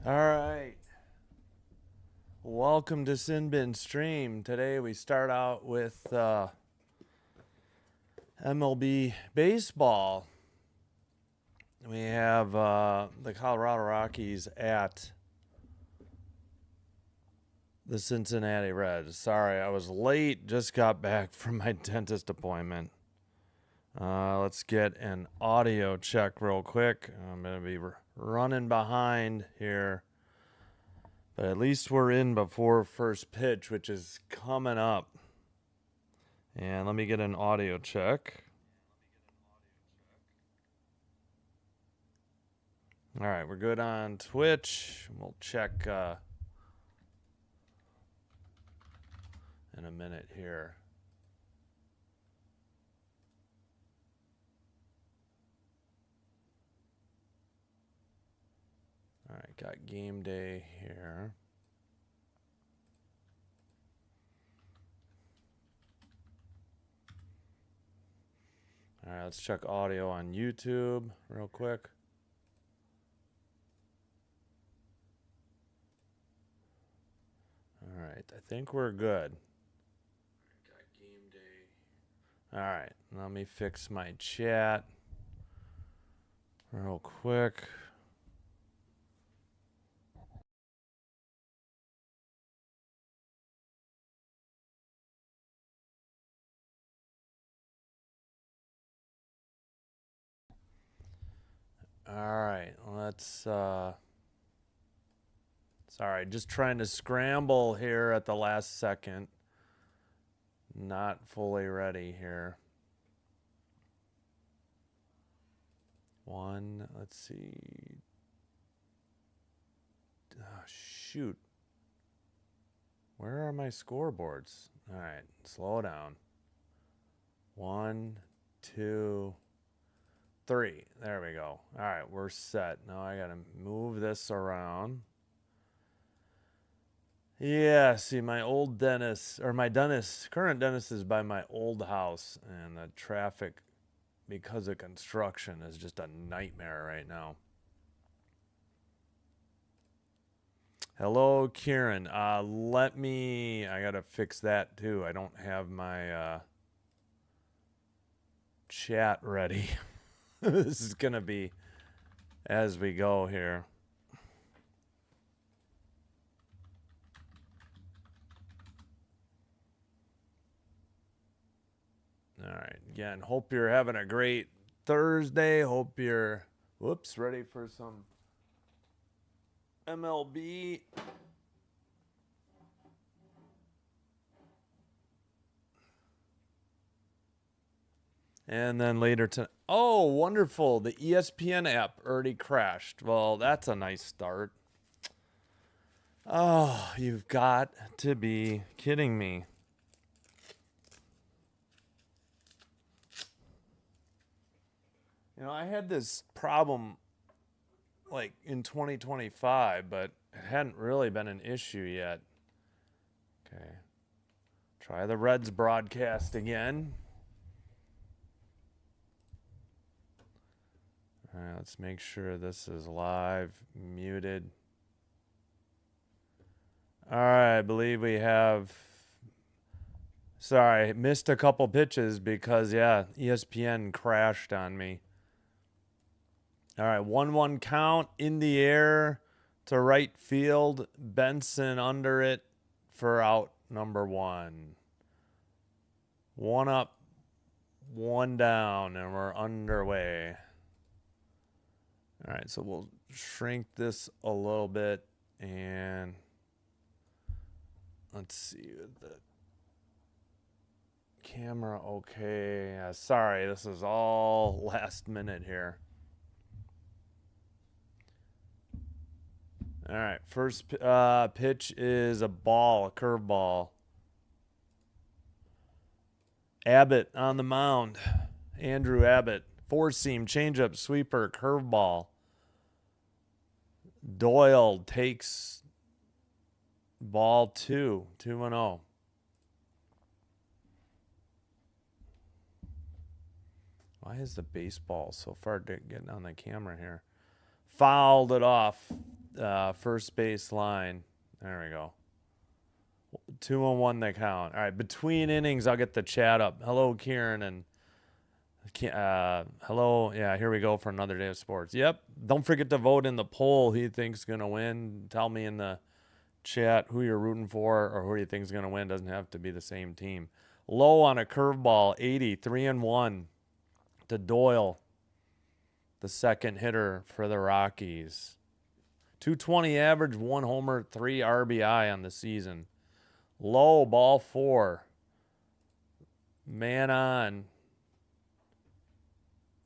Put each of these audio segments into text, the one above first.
All right. Welcome to Sin Bin Stream. Today we start out with MLB baseball. We have the Colorado Rockies at the Cincinnati Reds. Sorry, I was late. Just got back from my dentist appointment. Let's get an audio check real quick. I'm going to be running behind here. But at least we're in before first pitch, which is coming up. And let me get an audio check. All right, we're good on Twitch. We'll check in a minute here. All right, got game day here. All right, let's check audio on YouTube real quick. All right, I think we're good. Got game day. All right, let me fix my chat real quick. All right, let's sorry, just trying to scramble here at the last second. Not fully ready here. Let's see. Oh, shoot. Where are my scoreboards? All right, slow down. 1, 2, 3. There we go. All right, we're set. Now I got to move this around. Yeah, see, my old dentist, or my current dentist is by my old house, and the traffic, because of construction, is just a nightmare right now. Hello, Kieran. I gotta fix that too. I don't have my chat ready. This is gonna be as we go here. All right. Again, hope you're having a great Thursday. Hope you're, ready for some MLB. And then later tonight. Oh, wonderful. The ESPN app already crashed. Well, that's a nice start. Oh, you've got to be kidding me. You know, I had this problem like in 2025, but it hadn't really been an issue yet. Okay. Try the Reds broadcast again. All right, let's make sure this is live, muted. All right, I believe we have. Sorry, missed a couple pitches because, yeah, ESPN crashed on me. All right, 1-1 count in the air to right field. Benson under it for out number 1. 1 up, 1 down, and we're underway. All right, so we'll shrink this a little bit, and let's see the camera. Okay, sorry, this is all last minute here. All right, first pitch is a curveball. Abbott on the mound. Andrew Abbott, 4-seam, changeup, sweeper, curveball. Doyle takes ball 2, 2-0. Why is the baseball so far getting on the camera here? Fouled it off. first base line. There we go. 2-1 the count. All right, between innings, I'll get the chat up. Hello, Kieran, and hello. Yeah, here we go for another day of sports. Yep. Don't forget to vote in the poll. Who you think's gonna win? Tell me in the chat who you're rooting for or who you think's gonna win. Doesn't have to be the same team. Low on a curveball, 80, 3-1 to Doyle, the second hitter for the Rockies. 220 average, 1 homer, 3 RBI on the season. Low, ball 4. Man on.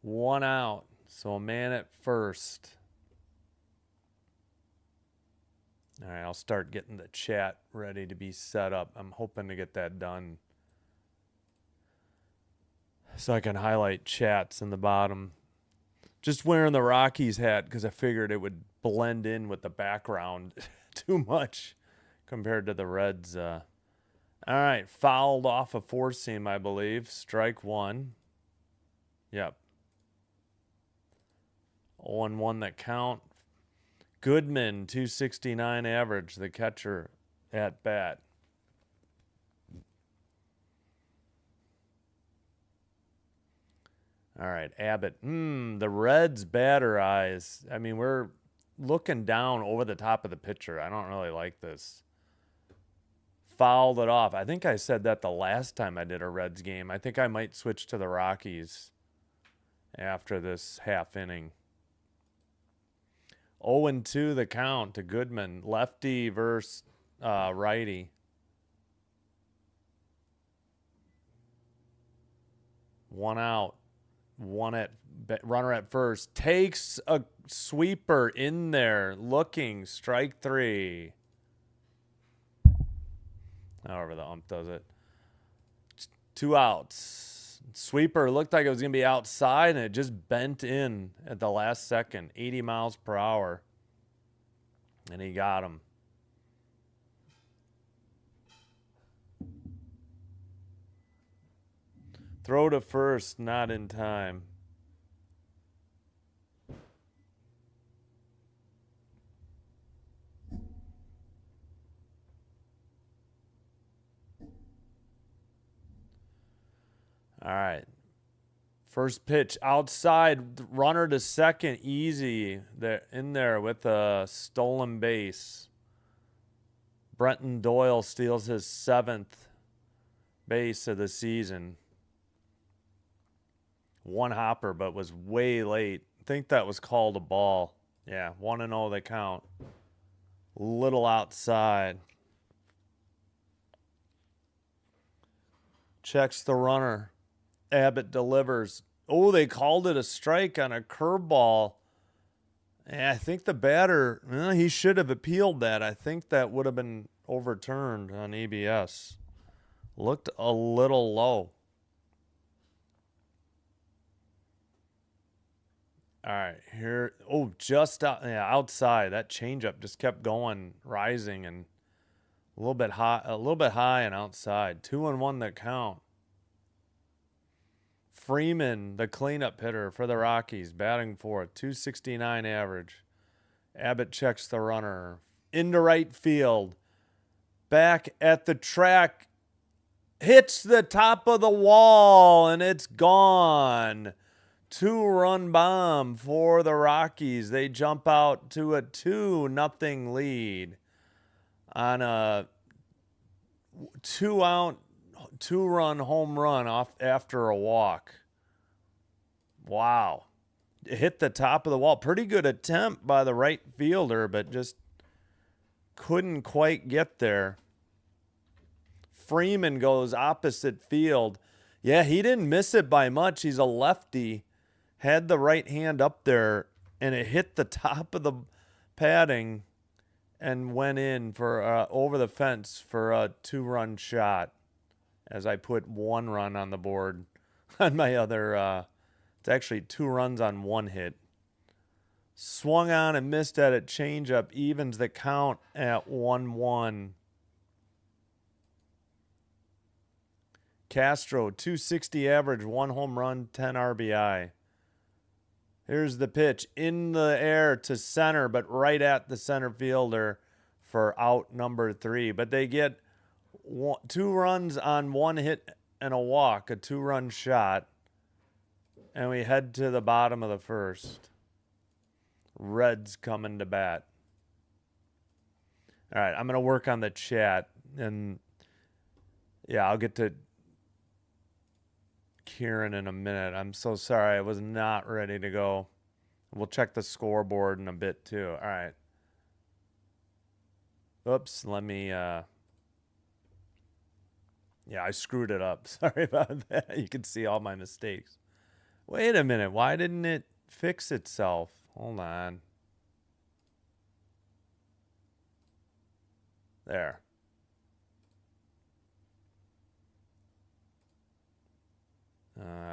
1 out. So a man at first. All right, I'll start getting the chat ready to be set up. I'm hoping to get that done so I can highlight chats in the bottom. Just wearing the Rockies hat because I figured it would blend in with the background too much compared to the Reds. All right, fouled off a 4-seam, I believe. Strike 1. Yep. 0-1 that count. Goodman, 269 average, the catcher at bat. All right, Abbott. The Reds' batter eyes. I mean, we're looking down over the top of the pitcher. I don't really like this. Fouled it off. I think I said that the last time I did a Reds game. I think I might switch to the Rockies after this half inning. 0-2 the count to Goodman. Lefty versus righty. 1 out. Runner at first. Takes a sweeper in there. Looking. Strike 3. However the ump does it. 2 outs. Sweeper looked like it was going to be outside, and it just bent in at the last second. 80 miles per hour. And he got him. Throw to first, not in time. All right. First pitch outside, runner to second, easy. They're in there with a stolen base. Brenton Doyle steals his 7th base of the season. 1 hopper, but was way late. I think that was called a ball. Yeah, 1-0 the count. Little outside. Checks the runner. Abbott delivers. Oh, they called it a strike on a curveball. Yeah, I think the batter, he should have appealed that. I think that would have been overturned on ABS. Looked a little low. All right, here. Oh, just outside. That changeup just kept going, rising, and a little bit high and outside. 2-1 the count. Freeman, the cleanup hitter for the Rockies, batting fourth, 269 average. Abbott checks the runner into right field. Back at the track, hits the top of the wall, and it's gone. 2-run bomb for the Rockies. They jump out to a 2-0 lead on a 2-out, 2-run home run off after a walk. Wow. It hit the top of the wall. Pretty good attempt by the right fielder, but just couldn't quite get there. Freeman goes opposite field. Yeah, he didn't miss it by much. He's a lefty. Had the right hand up there, and it hit the top of the padding and went in for over the fence for a 2-run shot. As I put 1 run on the board on my other, it's actually 2 runs on 1 hit. Swung on and missed at it. Changeup evens the count at 1-1. Castro, 260 average, 1 home run, 10 RBI. Here's the pitch in the air to center, but right at the center fielder for out number 3. But they get 2 runs on 1 hit and a walk, a 2-run shot. And we head to the bottom of the first. Reds coming to bat. All right, I'm going to work on the chat. And, yeah, I'll get to Kieran in a minute. I'm so sorry. I was not ready to go. We'll check the scoreboard in a bit, too. All right. Oops, let me... Yeah, I screwed it up. Sorry about that. You can see all my mistakes. Wait a minute. Why didn't it fix itself? Hold on. There.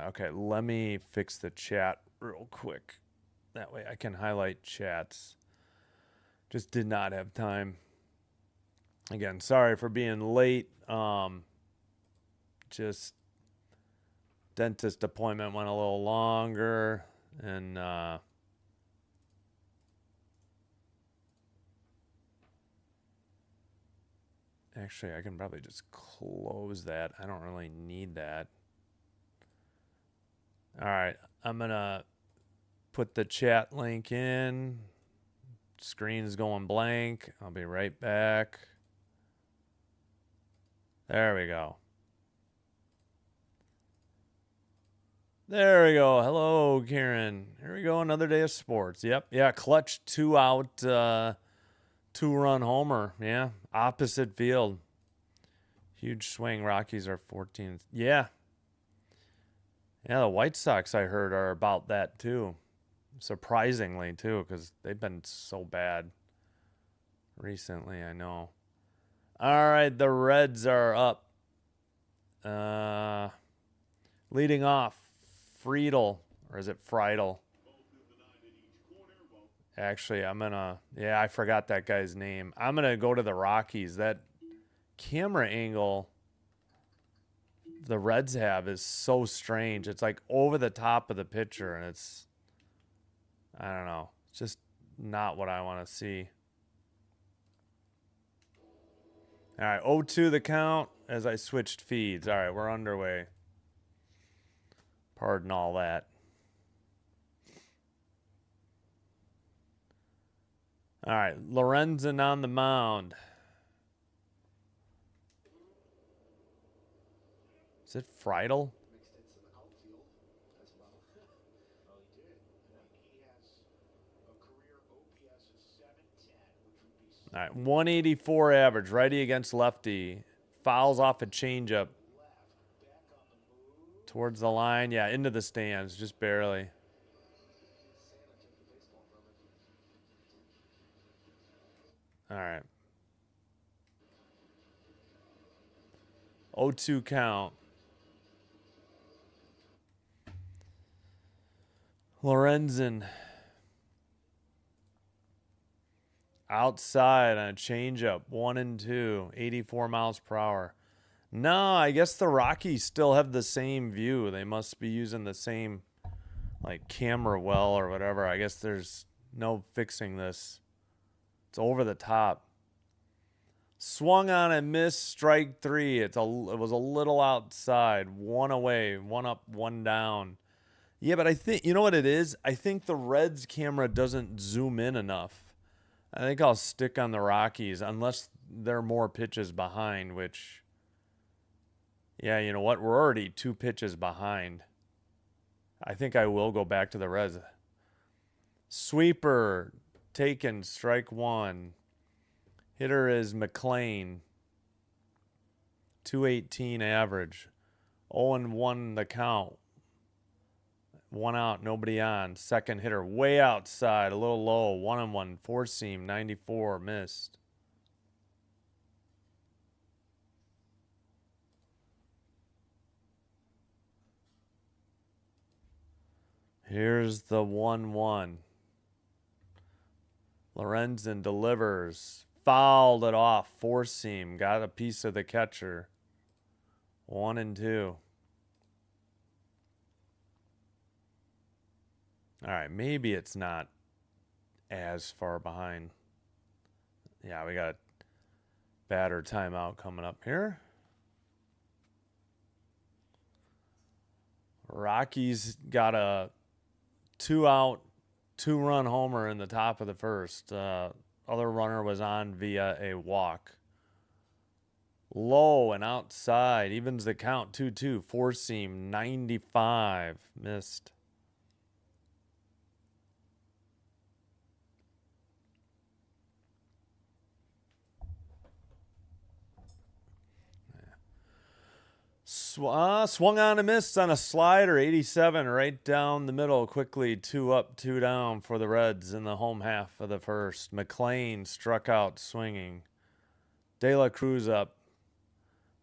Okay, let me fix the chat real quick. That way I can highlight chats. Just did not have time. Again, sorry for being late. Just dentist appointment went a little longer, and actually I can probably just close that. I don't really need that. All right, I'm gonna put the chat link in. Screen's going blank. I'll be right back. There we go. There we go. Hello, Karen. Here we go. Another day of sports. Yep. Yeah. Clutch 2-out, 2-run homer. Yeah. Opposite field. Huge swing. Rockies are 14th. Yeah. Yeah. The White Sox, I heard, are about that too. Surprisingly, too, because they've been so bad recently, I know. All right. The Reds are up. Leading off. Friedel, or is it Friedel? Actually, yeah, I forgot that guy's name. I'm going to go to the Rockies. That camera angle the Reds have is so strange. It's like over the top of the pitcher, and it's, I don't know, it's just not what I want to see. All right, 0-2 the count as I switched feeds. All right, we're underway. Pardon all that. All right, Lorenzen on the mound. Is it Friedel? All right, 184 average, righty against lefty. Fouls off a changeup. Towards the line, yeah, into the stands, just barely. All right. 0-2 count. Lorenzen. Outside on a changeup, 1-2, 84 miles per hour. No, I guess the Rockies still have the same view. They must be using the same, like, camera well or whatever. I guess there's no fixing this. It's over the top. Swung on and missed, strike 3. It was a little outside. 1 away, 1 up, 1 down. Yeah, but I think, you know what it is? I think the Reds camera doesn't zoom in enough. I think I'll stick on the Rockies unless they're more pitches behind, which, yeah, you know what? We're already 2 pitches behind. I think I will go back to the Reds. Sweeper taken, strike 1. Hitter is McLean. 218 average. 0-1 the count. 1 out, nobody on. Second hitter way outside, a little low. 1-1, 4-seam, 94, missed. Here's the 1-1. Lorenzen delivers. Fouled it off. 4-seam. Got a piece of the catcher. 1-2. All right, maybe it's not as far behind. Yeah, we got a batter timeout coming up here. Rockies got a 2-out, 2-run homer in the top of the first. Other runner was on via a walk. Low and outside. Evens the count 2-2. Four seam 95. Missed. Swung on and missed on a slider. 87 right down the middle. Quickly 2 up, 2 down for the Reds in the home half of the first. McLean struck out swinging. De La Cruz up.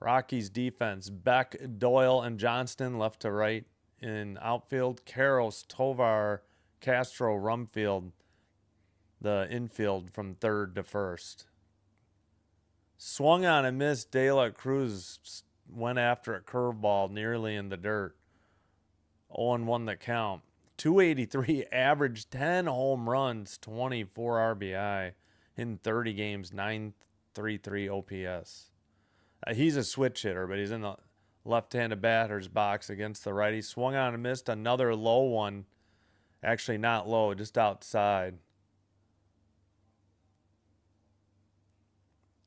Rockies defense, Beck, Doyle, and Johnston left to right in outfield. Karros, Tovar, Castro, Rumfield, the infield from third to first. Swung on and missed. De La Cruz went after a curveball nearly in the dirt. 0-1 the count. 283 average, 10 home runs, 24 RBI in 30 games, 933 OPS. He's a switch hitter, but he's in the left-handed batter's box against the righty. Swung on and missed another low one. Actually, not low, just outside.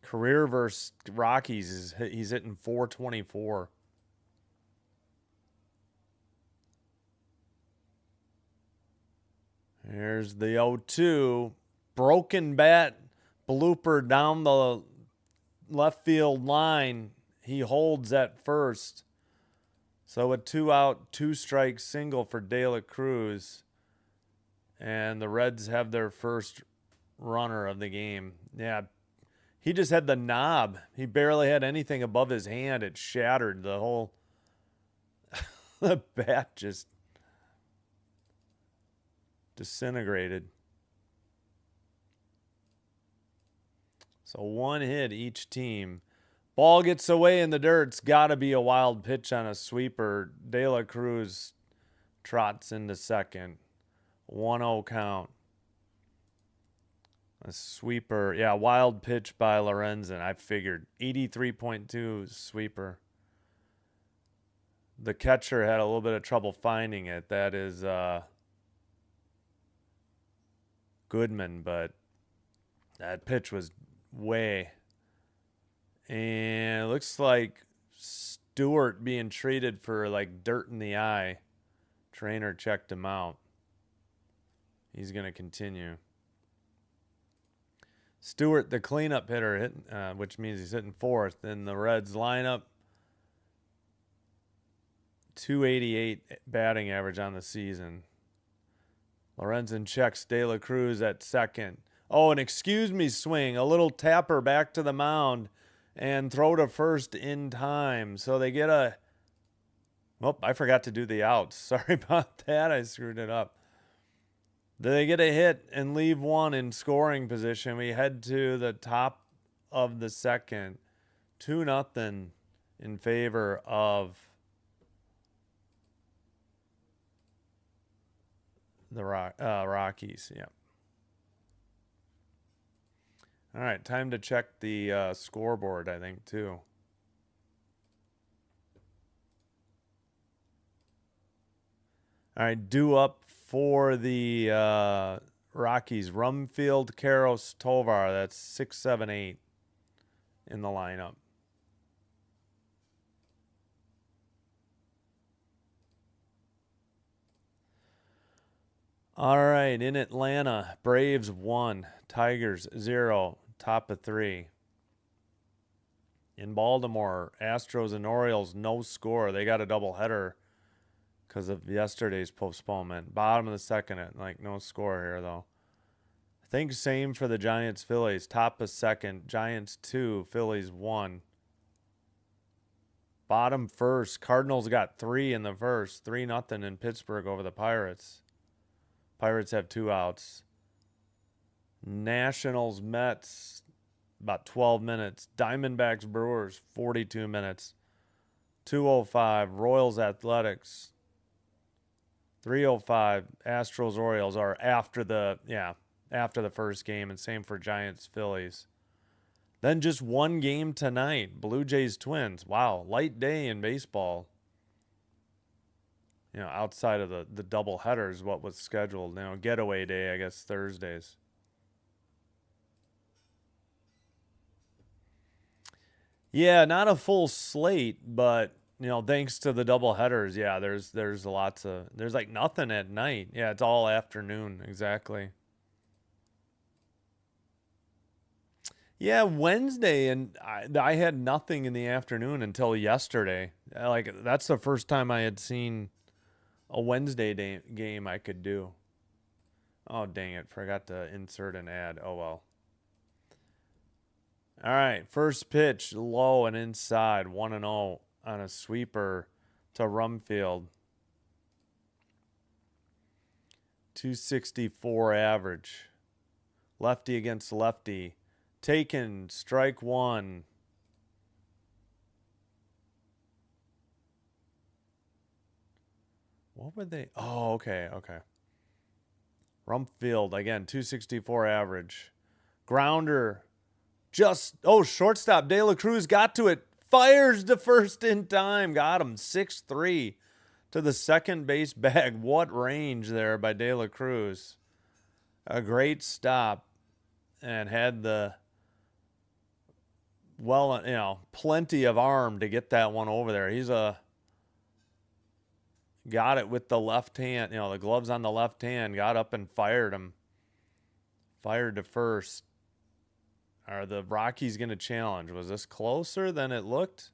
Career versus Rockies, he's hitting 424. Here's the 0-2. Broken bat blooper down the left field line. He holds at first. So a 2-out, 2-strike single for De La Cruz. And the Reds have their first runner of the game. Yeah, he just had the knob. He barely had anything above his hand. It shattered the whole... the bat just disintegrated. So one hit each team. Ball gets away in the dirt. It's got to be a wild pitch on a sweeper. De La Cruz trots into second. 1-0 count. A sweeper. Yeah, wild pitch by Lorenzen. I figured. 83.2 sweeper. The catcher had a little bit of trouble finding it. That is Goodman, but that pitch was way. And it looks like Stewart being treated for like dirt in the eye. Trainer checked him out. He's going to continue. Stewart, the cleanup hitter, which means he's hitting fourth. In the Reds lineup, 288 batting average on the season. Lorenzen checks De La Cruz at second. Oh, an excuse me swing. A little tapper back to the mound and throw to first in time. So they get a... Oh, I forgot to do the outs. Sorry about that. I screwed it up. They get a hit and leave one in scoring position. We head to the top of the second. 2-0 in favor of the Rockies. Yeah. All right, time to check the scoreboard, I think, too. All right, due up for the Rockies. Rumfield, Karros, Tovar. That's 6, 7, 8 in the lineup. All right, in Atlanta, Braves 1, Tigers 0, top of 3. In Baltimore, Astros and Orioles, no score. They got a doubleheader because of yesterday's postponement. Bottom of the second, like no score here, though. I think same for the Giants, Phillies. Top of second, Giants 2, Phillies 1. Bottom first, Cardinals got 3 in the first. 3-0 in Pittsburgh over the Pirates. Pirates have 2 outs. Nationals, Mets, about 12 minutes. Diamondbacks, Brewers, 42 minutes. 2:05. Royals, Athletics, 3:05. Astros Orioles are after the first game, and same for Giants Phillies. Then just one game tonight. Blue Jays Twins. Wow, light day in baseball. Outside of the double headers, what was scheduled. Getaway day, I guess Thursdays. Yeah, not a full slate, but thanks to the double headers, yeah, there's like nothing at night. Yeah, it's all afternoon, exactly. Yeah, Wednesday, and I had nothing in the afternoon until yesterday. Like that's the first time I had seen a Wednesday game I could do. Oh, dang it, forgot to insert an ad. Oh well. All right, first pitch, low and inside, 1-0 on a sweeper to Rumfield. 264 average. Lefty against lefty. Taken, strike one. What were they? Oh, okay. Rumfield, again, 264 average. Grounder. Shortstop. De La Cruz got to it. Fires to first in time. Got him. 6-3 to the second base bag. What range there by De La Cruz. A great stop. And had plenty of arm to get that one over there. Got it with the left hand. The gloves on the left hand. Got up and fired him. Fired to first. Are the Rockies going to challenge? Was this closer than it looked?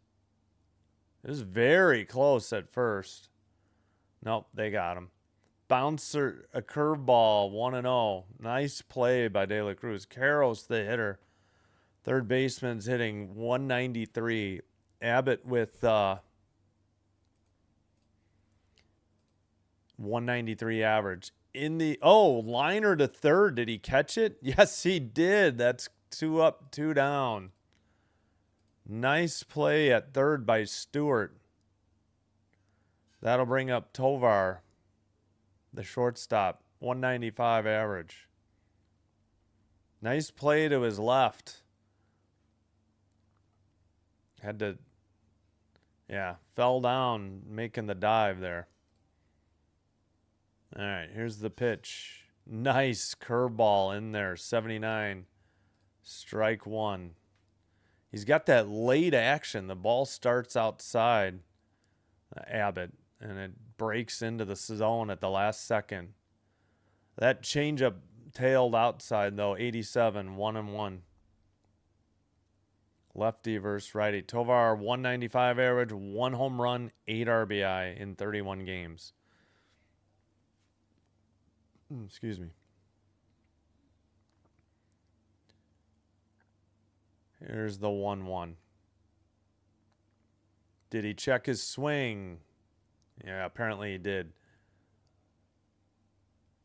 It was very close at first. Nope, they got him. Bouncer, a curveball, 1-0. Nice play by De La Cruz. Carros, the hitter. Third baseman's hitting 193. Abbott with 193 average. Liner to third. Did he catch it? Yes, he did. That's 2 up, 2 down. Nice play at third by Stewart. That'll bring up Tovar, the shortstop. 195 average. Nice play to his left. Fell down making the dive there. All right, here's the pitch. Nice curveball in there, 79. Strike one. He's got that late action. The ball starts outside Abbott, and it breaks into the zone at the last second. That changeup tailed outside, though, 87, 1-1. Lefty versus righty. Tovar, 195 average, 1 home run, 8 RBI in 31 games. Excuse me. Here's the 1-1. Did he check his swing? Yeah, apparently he did.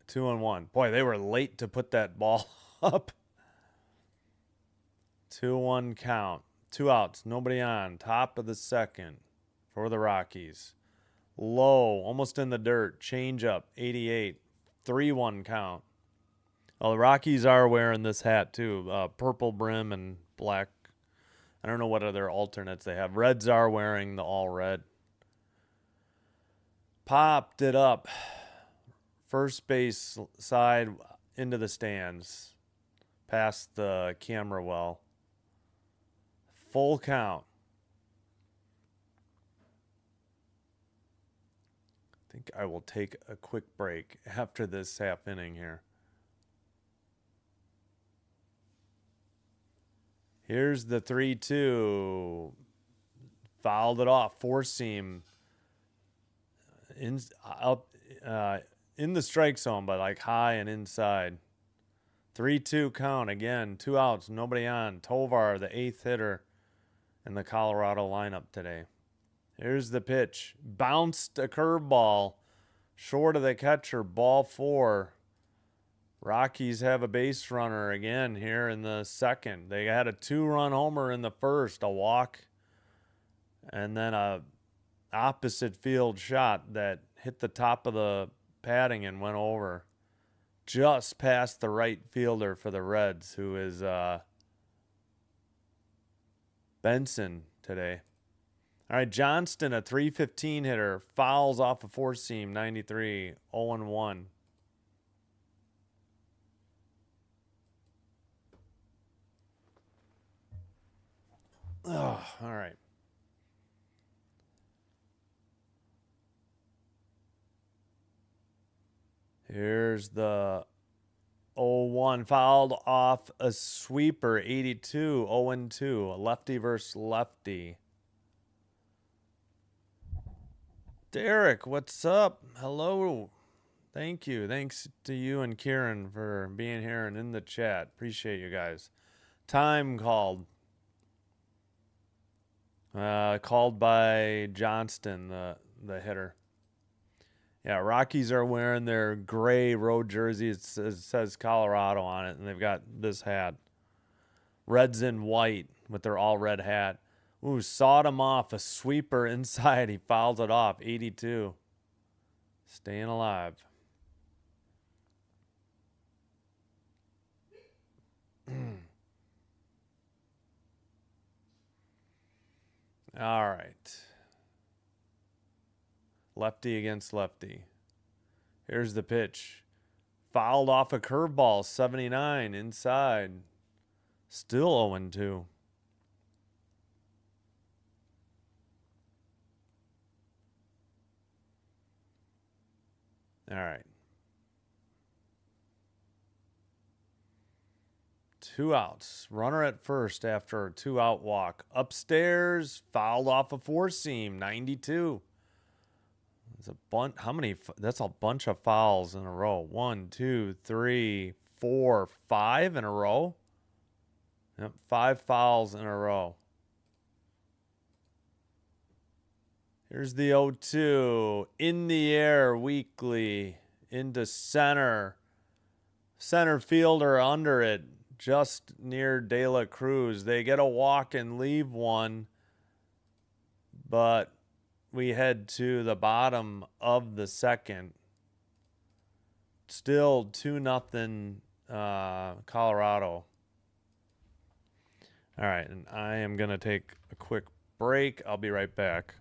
2-1. Boy, they were late to put that ball up. 2-1 count. 2 outs. Nobody on. Top of the second for the Rockies. Low. Almost in the dirt. Change up. 88. 3-1 count. Well, the Rockies are wearing this hat too. Purple brim and black. I don't know what other alternates they have. Reds are wearing the all red. Popped it up. First base side into the stands. Past the camera well. Full count. I think I will take a quick break after this half inning here. Here's the 3-2. Fouled it off. Four seam. In the strike zone, but like high and inside. 3-2 count again. 2 outs. Nobody on. Tovar, the 8th hitter in the Colorado lineup today. Here's the pitch. Bounced a curveball. Short of the catcher. Ball 4. Rockies have a base runner again here in the second. They had a 2-run homer in the first, a walk, and then a opposite field shot that hit the top of the padding and went over. Just past the right fielder for the Reds, who is Benson today. All right, Johnston, a 315 hitter, fouls off a four-seam, 93, 0-1. Oh, all right. Here's the 0-1, fouled off a sweeper, 82, 0-2, lefty versus lefty. Derek, what's up? Hello. Thank you. Thanks to you and Kieran for being here and in the chat. Appreciate you guys. Time called. Called by Johnston, the hitter. Yeah, Rockies are wearing their gray road jersey. It says Colorado on it, and they've got this hat. Reds in white with their all-red hat. Ooh, sawed him off. A sweeper inside. He fouls it off. 82. Staying alive. All right. Lefty against lefty. Here's the pitch. Fouled off a curveball. 79 inside. Still 0-2. All right. 2 outs. Runner at first after a 2-out walk. Upstairs, fouled off a four-seam, 92. It's a bunch. How many? That's a bunch of fouls in a row. 1, 2, 3, 4, 5 in a row. Yep, 5 fouls in a row. Here's the 0-2. In the air, weakly into center. Center fielder under it, just near De La Cruz. They get a walk and leave one, but we head to the bottom of the second. Still 2-0 Colorado. All right, and I am going to take a quick break. I'll be right back.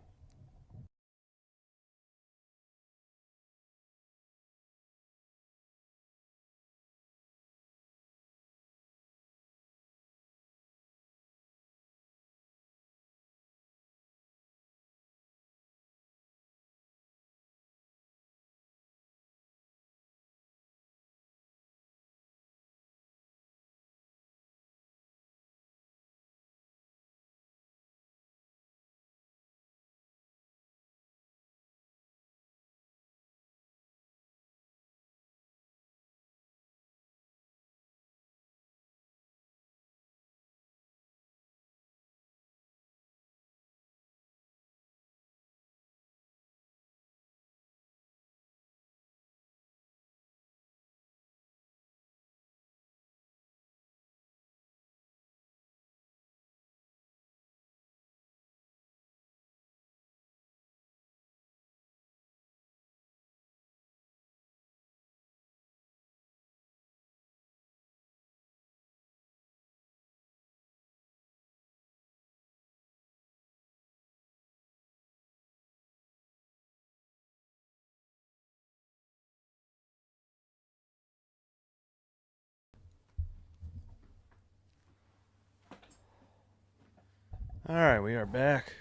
All right, we are back.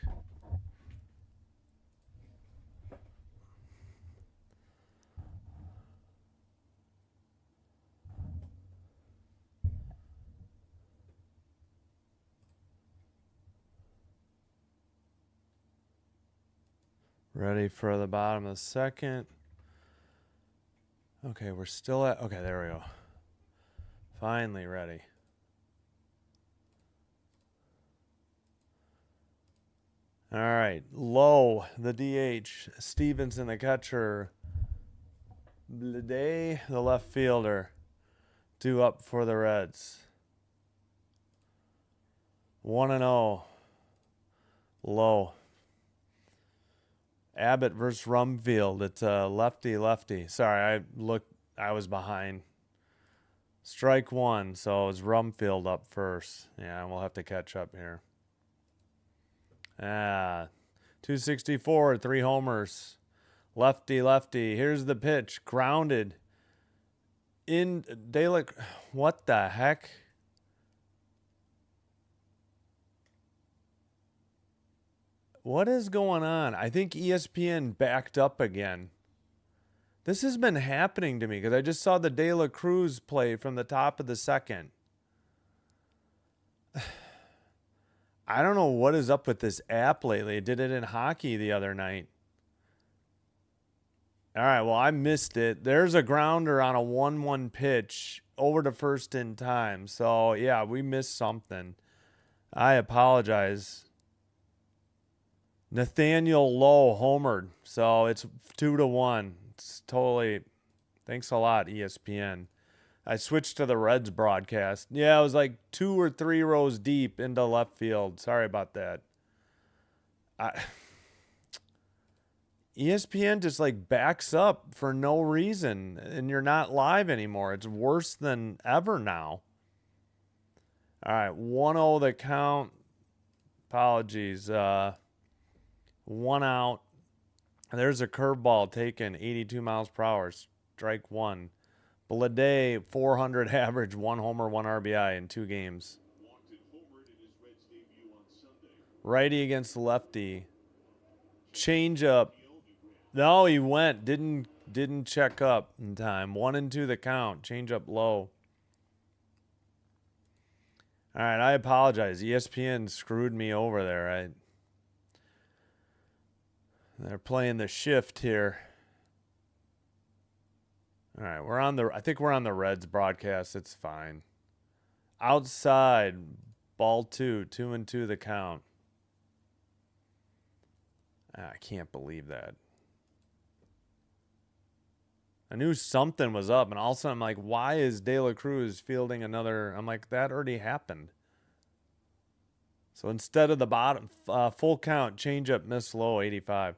Ready for the bottom of the second. Okay, we're still at... Okay, there we go. Finally ready. All right, Low, the DH. Stevenson, the catcher. Blade, the left fielder. Due up for the Reds. 1-0. Low. Abbott versus Rumfield. It's a lefty. Sorry, I was behind. Strike one, so it's Rumfield up first. Yeah, we'll have to catch up here. 264, 3 homers. Lefty. Here's the pitch. Grounded. In daylight. What the heck? What is going on? I think ESPN backed up again. This has been happening to me because I just saw the De La Cruz play from the top of the second. I don't know what is up with this app lately. It did it in hockey the other night. All right, well, I missed it. There's a grounder on a 1-1 pitch over to first in time. So, yeah, we missed something. I apologize. Nathaniel Lowe homered. So, it's 2-1. It's totally... Thanks a lot, ESPN. I switched to the Reds broadcast. Yeah, it was like 2 or 3 rows deep into left field. Sorry about that. ESPN just like backs up for no reason, and you're not live anymore. It's worse than ever now. All right, 1-0 the count. Apologies. 1 out. There's a curveball taken, 82 miles per hour. Strike one. Blade, 400 average, 1 homer, 1 RBI in 2 games. Righty against lefty. Change up. No, he went. Didn't check up in time. 1-2 the count. Change up low. All right, I apologize. ESPN screwed me over there. They're playing the shift here. All right, I think we're on the Reds broadcast. It's fine. Outside, ball 2, 2-2 the count. I can't believe that. I knew something was up, and all of a sudden I'm like, why is De La Cruz fielding another? I'm like, that already happened. So instead of the bottom, full count, changeup, miss low, 85.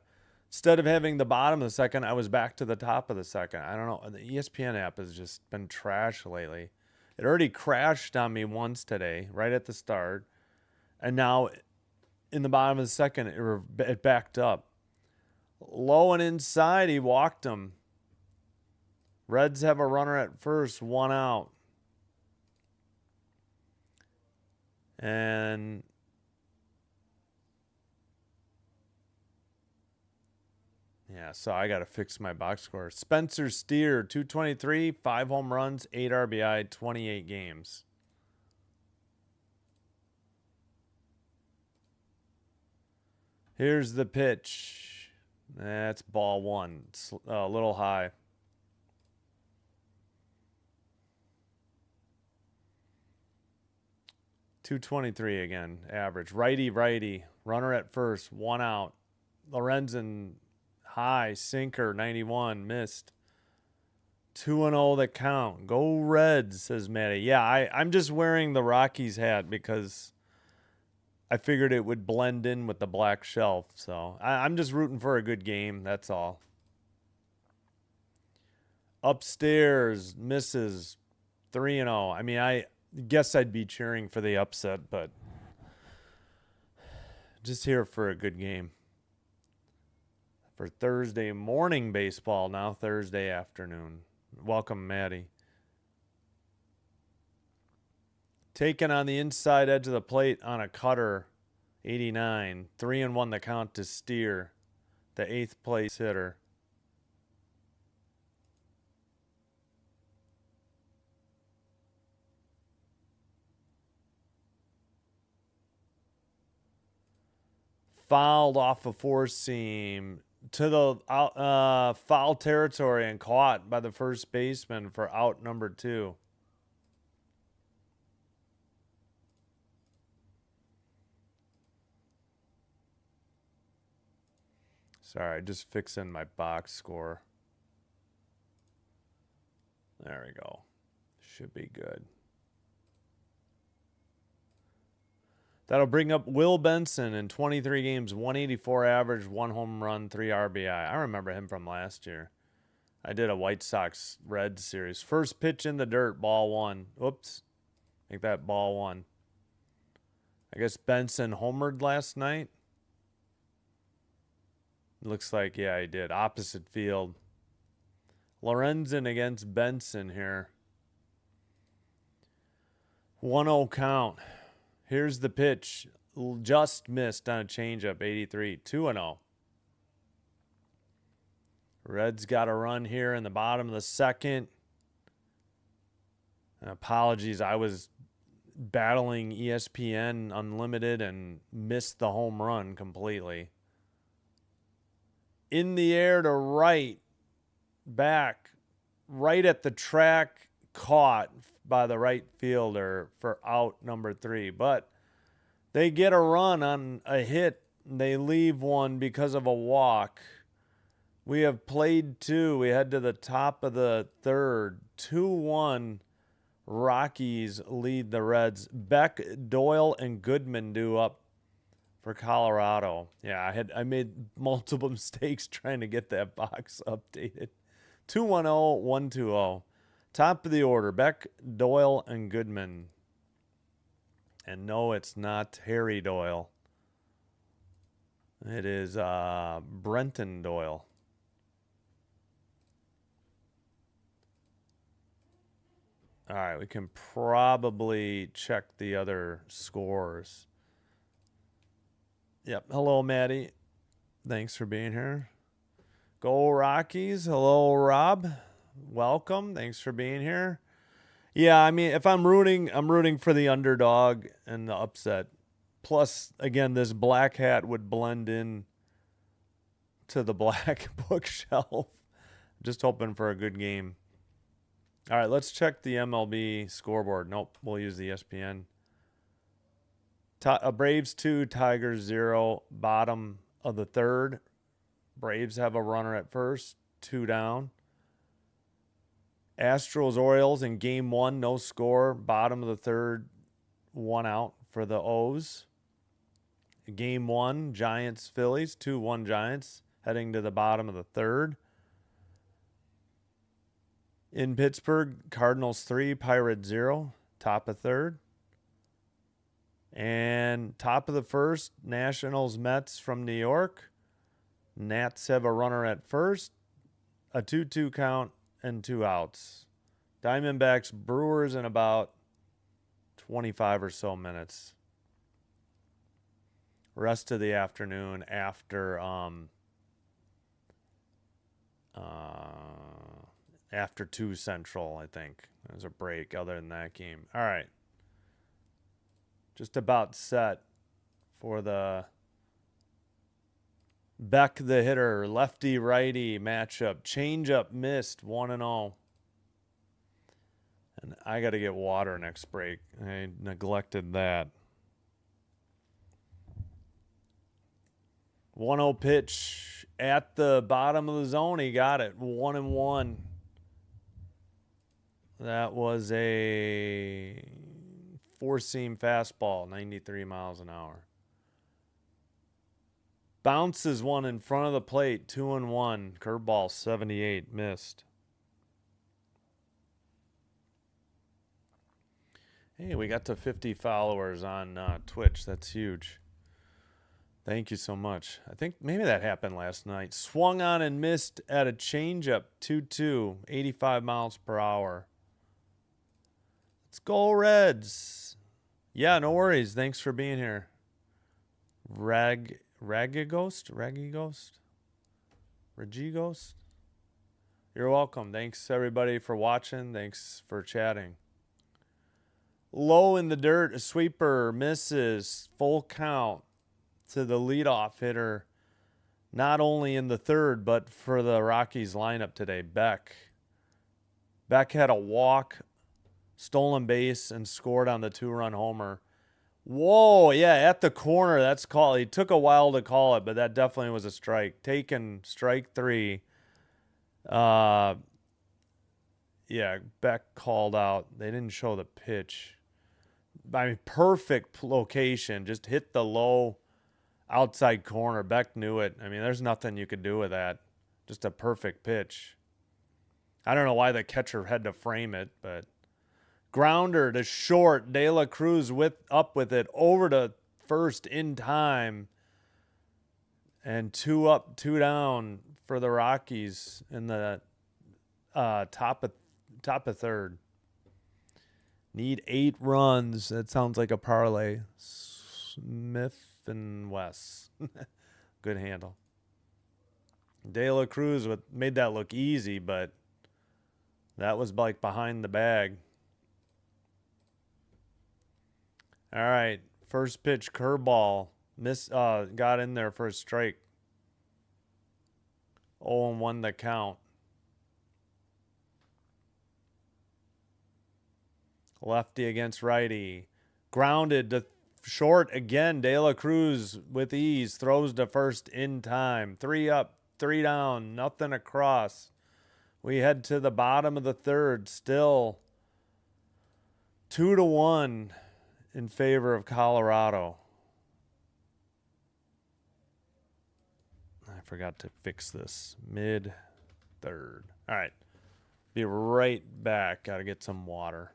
Instead of having the bottom of the second, I was back to the top of the second. I don't know. The ESPN app has just been trash lately. It already crashed on me once today, right at the start. And now in the bottom of the second, it backed up. Low and inside, he walked him. Reds have a runner at first, 1 out. And yeah, so I got to fix my box score. Spencer Steer, 223, 5 home runs, 8 RBI, 28 games. Here's the pitch. That's ball 1. It's a little high. .223 again, average. Righty. Runner at first, 1 out. Lorenzen, high, sinker, 91, missed. 2-0 the count. Go Reds, says Matty. Yeah, I'm just wearing the Rockies hat because I figured it would blend in with the black shelf. So I'm just rooting for a good game. That's all. Upstairs, misses, 3-0. I mean, I guess I'd be cheering for the upset, but just here for a good game. For Thursday morning baseball, now Thursday afternoon. Welcome, Maddie. Taken on the inside edge of the plate on a cutter, 89. 3-1 the count to Steer, the 8th place hitter. Fouled off a 4-seam to the foul territory and caught by the first baseman for out number 2. Sorry, just fixing my box score. There we go. Should be good. That'll bring up Will Benson in 23 games, 184 average, 1 home run, 3 RBI. I remember him from last year. I did a White Sox Reds series. First pitch in the dirt, ball 1. Whoops. I think that ball 1. I guess Benson homered last night. Looks like, yeah, he did. Opposite field. Lorenzen against Benson here. 1-0 count. Here's the pitch. Just missed on a changeup, 83. 2-0. Reds got a run here in the bottom of the second. And apologies, I was battling ESPN Unlimited and missed the home run completely. In the air to right, back, right at the track, caught by the right fielder for out number 3. But they get a run on a hit. They leave one because of a walk. We have played 2. We head to the top of the third. 2-1. Rockies lead the Reds. Beck, Doyle, and Goodman do up for Colorado. Yeah, I made multiple mistakes trying to get that box updated. 2-1-0, 1-2-0. Top of the order, Beck, Doyle, and Goodman. And no, it's not Harry Doyle. It is Brenton Doyle. All right, we can probably check the other scores. Yep. Hello, Maddie. Thanks for being here. Go Rockies. Hello, Rob. Welcome. Thanks for being here. Yeah, I mean, if I'm rooting for the underdog and the upset. Plus, again, this black hat would blend in to the black bookshelf. Just hoping for a good game. All right, let's check the MLB scoreboard. Nope, we'll use the ESPN. Braves 2, Tigers 0, bottom of the third. Braves have a runner at first, 2 down. Astros, Orioles in game 1, no score, bottom of the third, 1 out for the O's. Game 1, Giants, Phillies, 2-1 Giants, heading to the bottom of the third. In Pittsburgh, Cardinals 3, Pirates 0, top of third. And top of the first, Nationals, Mets from New York. Nats have a runner at first, a 2-2 count, and 2 outs. Diamondbacks, Brewers in about 25 or so minutes. Rest of the afternoon after after 2 Central, I think. There's a break other than that game. All right. Just about set for the Beck the hitter, lefty-righty matchup. Changeup missed, 1-0. And I got to get water next break. I neglected that. 1-0 pitch at the bottom of the zone. He got it, 1-1. That was a 4-seam fastball, 93 miles an hour. Bounces one in front of the plate, 2-1. Curveball, 78, missed. Hey, we got to 50 followers on Twitch. That's huge. Thank you so much. I think maybe that happened last night. Swung on and missed at a changeup, 2-2, 85 miles per hour. Let's go Reds. Yeah, no worries. Thanks for being here. Raggy Ghost? You're welcome. Thanks, everybody, for watching. Thanks for chatting. Low in the dirt, a sweeper misses. Full count to the leadoff hitter. Not only in the third, but for the Rockies lineup today, Beck. Beck had a walk, stolen base, and scored on the 2-run homer. Whoa, yeah, at the corner, that's called. He took a while to call it, but that definitely was a strike. Taken, strike 3. Yeah, Beck called out. They didn't show the pitch. I mean, perfect location. Just hit the low outside corner. Beck knew it. I mean, there's nothing you could do with that. Just a perfect pitch. I don't know why the catcher had to frame it, but grounder to short. De La Cruz up with it over to first in time. And 2 up, 2 down for the Rockies in the top of third. Need 8 runs. That sounds like a parlay. Smith and West. Good handle. De La Cruz made that look easy, but that was like behind the bag. All right. First pitch curveball. Got in there for a strike. 0-1 the count. Lefty against righty. Grounded to short again. De La Cruz with ease. Throws to first in time. 3 up, 3 down. Nothing across. We head to the bottom of the third. Still 2-1 in favor of Colorado. I forgot to fix this. Mid-third. All right. Be right back. Got to get some water.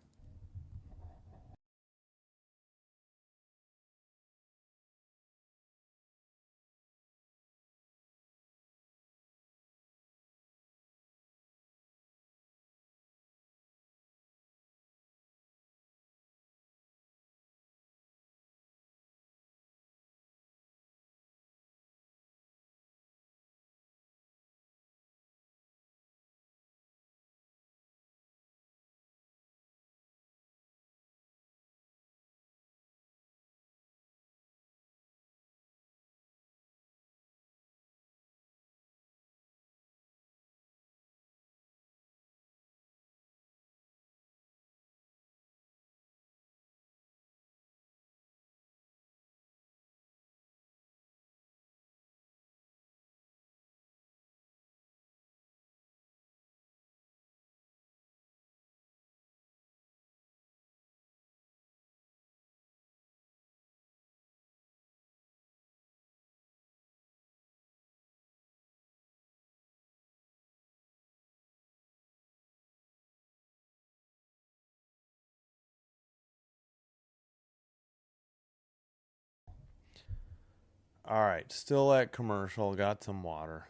All right, still at commercial. Got some water.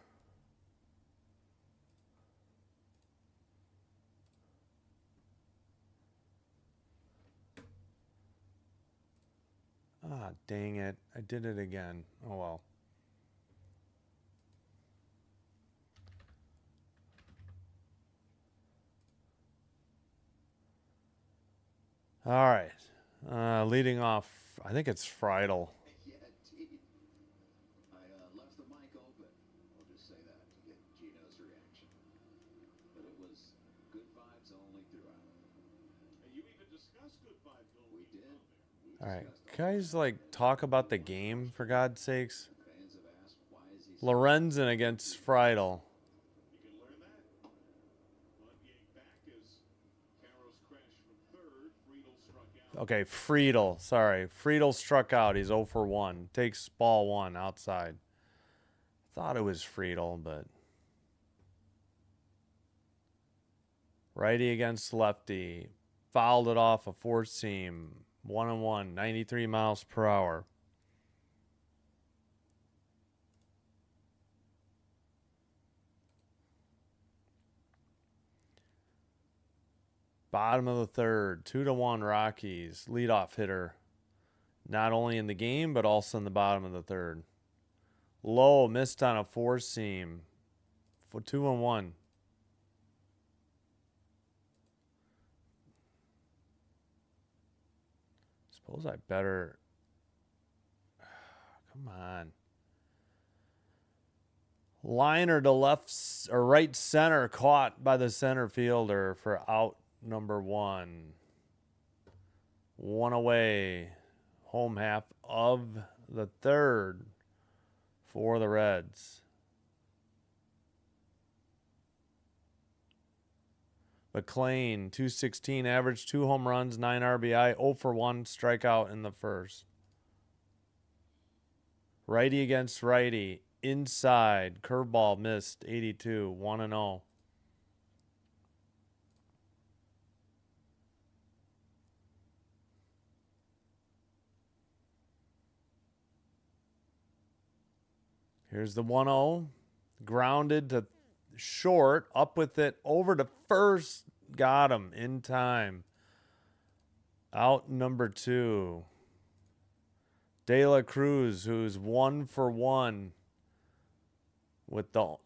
Ah, dang it. I did it again. Oh, well. All right. Leading off, I think it's Friedel. Yeah, indeed. I left the mic open. I'll just say that to get Gino's reaction. But it was good vibes only throughout. And you even discussed good vibes only. We did. We All right. discussed Guys, like, talk about the game, for God's sakes. fans have asked why is he Lorenzen against Friedel. You can learn that. On getting back as Caros crashed from third. Friedel struck out. Okay, Friedel. Sorry. Friedel struck out. He's 0 for 1. Takes ball 1 outside. Thought it was Friedel, but... Righty against lefty. Fouled it off a 4-seam. 1-1. 93 miles per hour. Bottom of the third. 2-1 Rockies. Leadoff hitter. Not only in the game, but also in the bottom of the third. Low missed on a 4-seam. For 2-1. Suppose I better. Come on. Liner to left or right center, caught by the center fielder for out number 1. 1 away. Home half of the third for the Reds. McLean, 216 average, 2 home runs, 9 RBI, 0 for 1 strikeout in the first. Righty against righty, inside, curveball missed, 82, 1-0. Here's the 1-0. Grounded to short. Up with it. Over to first. Got him in time. Out number 2. De La Cruz, who's 1 for 1 with the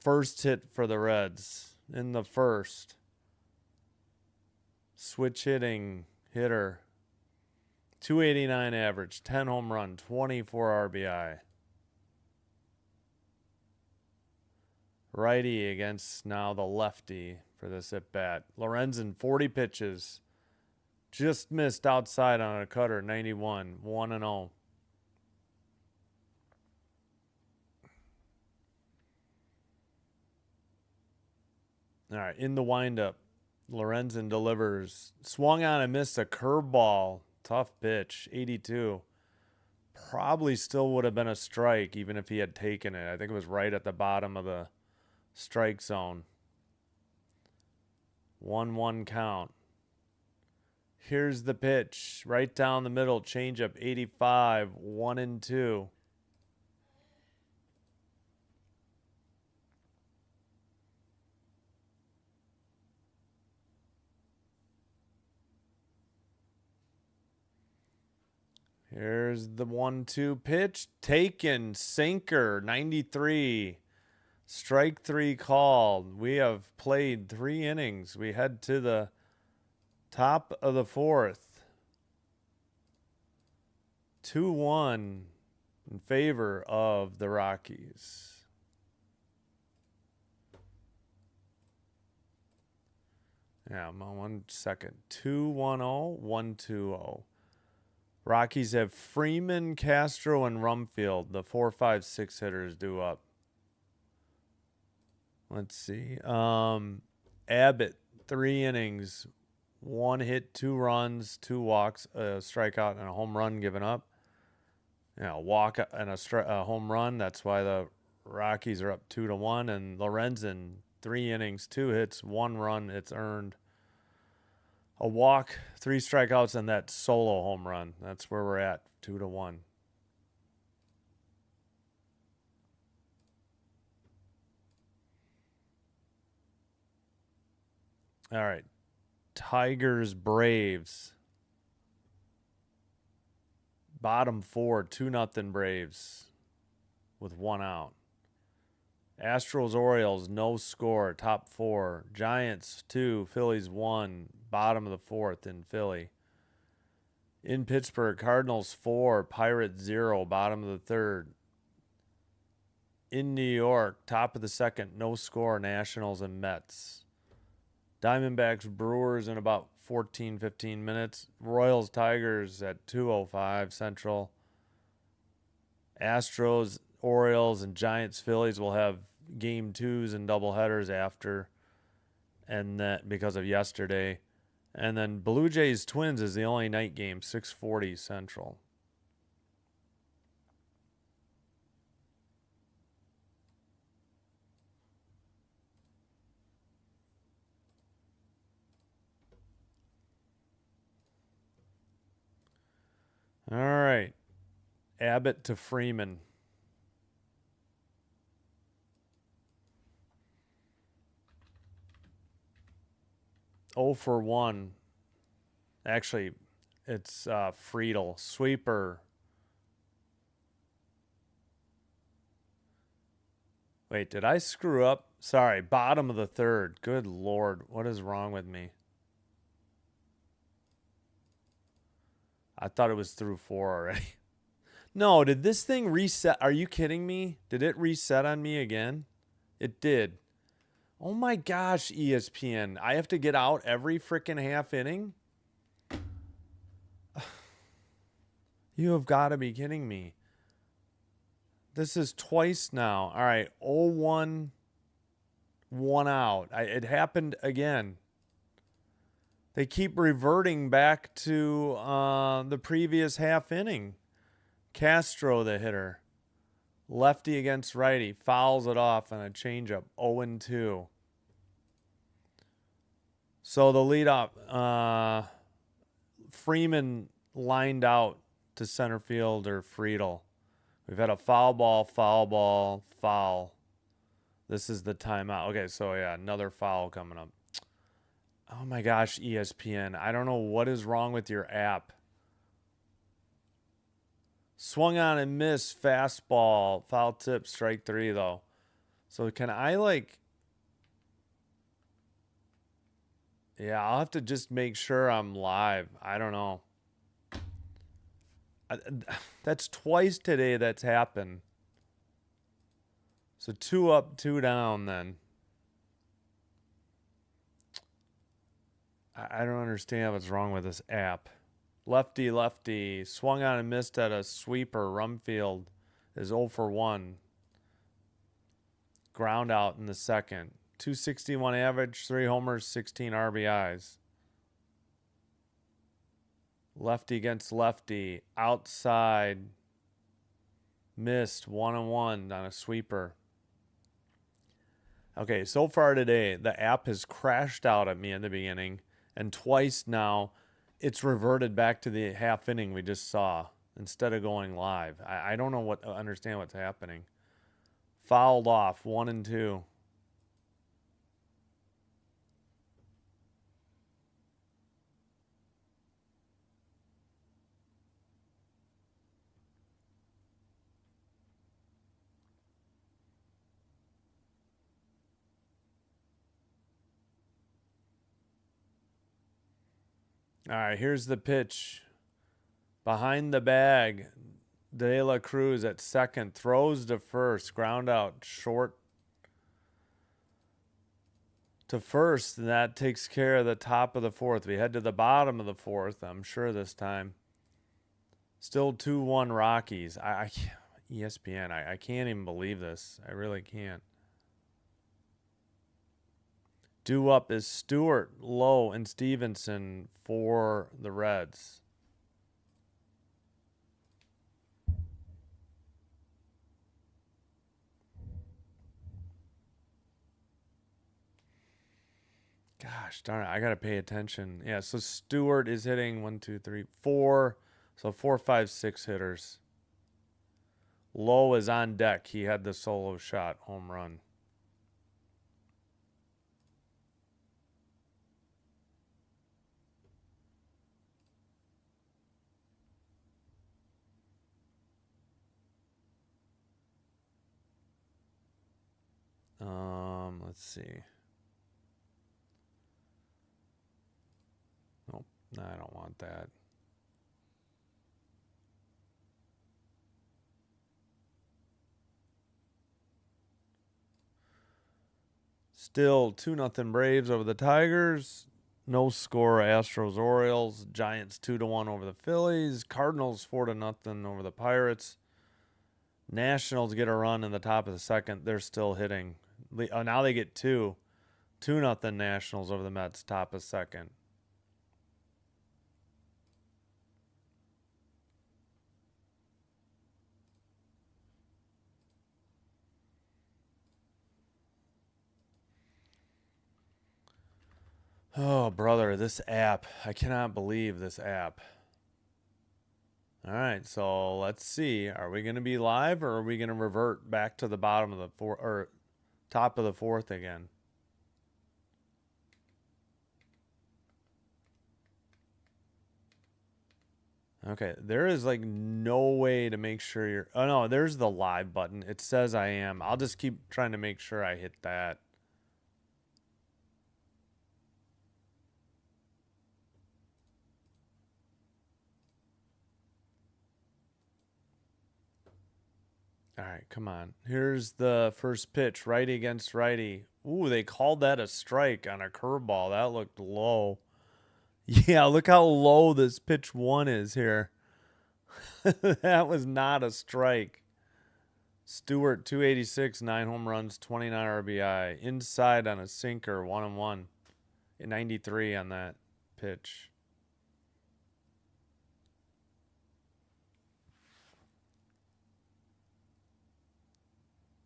first hit for the Reds in the first. Switch hitting hitter. 289 average. 10 home run. 24 RBI. Righty against now the lefty for this at bat. Lorenzen, 40 pitches. Just missed outside on a cutter, 91, 1-0. All right, in the windup, Lorenzen delivers. Swung on and missed a curveball. Tough pitch, 82. Probably still would have been a strike even if he had taken it. I think it was right at the bottom of the strike zone. 1-1 count. Here's the pitch. Right down the middle. Changeup 85. 1-2. Here's the 1-2 pitch. Taken. Sinker. 93. Strike 3 called. We have played 3 innings. We head to the top of the 4th. 2-1 in favor of the Rockies. Yeah, 1 second. 2-1-0, 1-2-0. Rockies have Freeman, Castro, and Rumfield. The 4, 5, 6 hitters due up. Let's see. Abbott, 3 innings, 1 hit, 2 runs, 2 walks, a strikeout, and a home run given up. A walk and a home run. That's why the Rockies are up 2-1. And Lorenzen, 3 innings, 2 hits, 1 run. It's earned. A walk, 3 strikeouts, and that solo home run. That's where we're at, 2-1. All right. Tigers, Braves. Bottom 4, 2-0 Braves with 1 out. Astros, Orioles, no score, top 4. Giants, 2, Phillies, 1. Bottom of the 4th in Philly. In Pittsburgh, Cardinals, 4, Pirates, 0. Bottom of the 3rd. In New York, top of the 2nd, no score, Nationals and Mets. Diamondbacks, Brewers in about 14, 15 minutes. Royals, Tigers at 2:05 Central. Astros, Orioles, and Giants, Phillies will have game 2s and doubleheaders after, and that because of yesterday. And then Blue Jays, Twins is the only night game, 6:40 Central. All right. Abbott to Freeman. Oh for 1. Actually, it's Friedel. Sweeper. Wait, did I screw up? Sorry, bottom of the 3rd. Good Lord. What is wrong with me? I thought it was through 4 already. No, did this thing reset? Are you kidding me? Did it reset on me again? It did. Oh my gosh, ESPN. I have to get out every freaking half inning? You have got to be kidding me. This is twice now. All right, 0-1, 1 out. It happened again. They keep reverting back to the previous half inning. Castro, the hitter. Lefty against righty. Fouls it off on a changeup. 0-2. So the leadoff, Freeman lined out to center fielder Friedel. We've had a foul ball, foul. This is the timeout. Okay, so yeah, another foul coming up. Oh my gosh, ESPN. I don't know what is wrong with your app. Swung on and missed, fastball, foul tip, strike 3 though. So can I like... Yeah, I'll have to just make sure I'm live. I don't know. That's twice today that's happened. So 2 up, 2 down then. I don't understand what's wrong with this app. Lefty. Swung on and missed at a sweeper. Rumfield is 0 for 1. Ground out in the second. 261 average, 3 homers, 16 RBIs. Lefty against lefty. Outside. Missed 1-1 on a sweeper. Okay, so far today, the app has crashed out at me in the beginning. And twice now, it's reverted back to the half inning we just saw instead of going live. I don't know understand what's happening. Fouled off, 1-2. All right, here's the pitch. Behind the bag, De La Cruz at second, throws to first, ground out, short to first, and that takes care of the top of the fourth. We head to the bottom of the fourth, I'm sure this time. Still 2-1 Rockies. ESPN, I can't even believe this. I really can't. Due up is Stewart, Lowe, and Stevenson for the Reds. Gosh darn it, I got to pay attention. Yeah, so Stewart is hitting 1, 2, 3, 4. So 4, 5, 6 hitters. Lowe is on deck. He had the solo shot, home run. Let's see. Nope, no, I don't want that. Still 2-0 Braves over the Tigers. No score Astros Orioles. Giants 2-1 over the Phillies. Cardinals 4-0 over the Pirates. Nationals get a run in the top of the second. They're still hitting. Now they get 2. 2-0 Nationals over the Mets, top of second. Oh, brother, this app. I cannot believe this app. All right, so let's see. Are we going to be live or are we going to revert back to the bottom of the fourth or top of the fourth again? Okay, there is like no way to make sure you're... Oh, no, there's the live button. It says I am. I'll just keep trying to make sure I hit that. All right, come on. Here's the first pitch, righty against righty. Ooh, they called that a strike on a curveball. That looked low. Yeah, look how low this pitch 1 is here. That was not a strike. Stewart, 286, 9 home runs, 29 RBI. Inside on a sinker, 1-1. 93 on that pitch.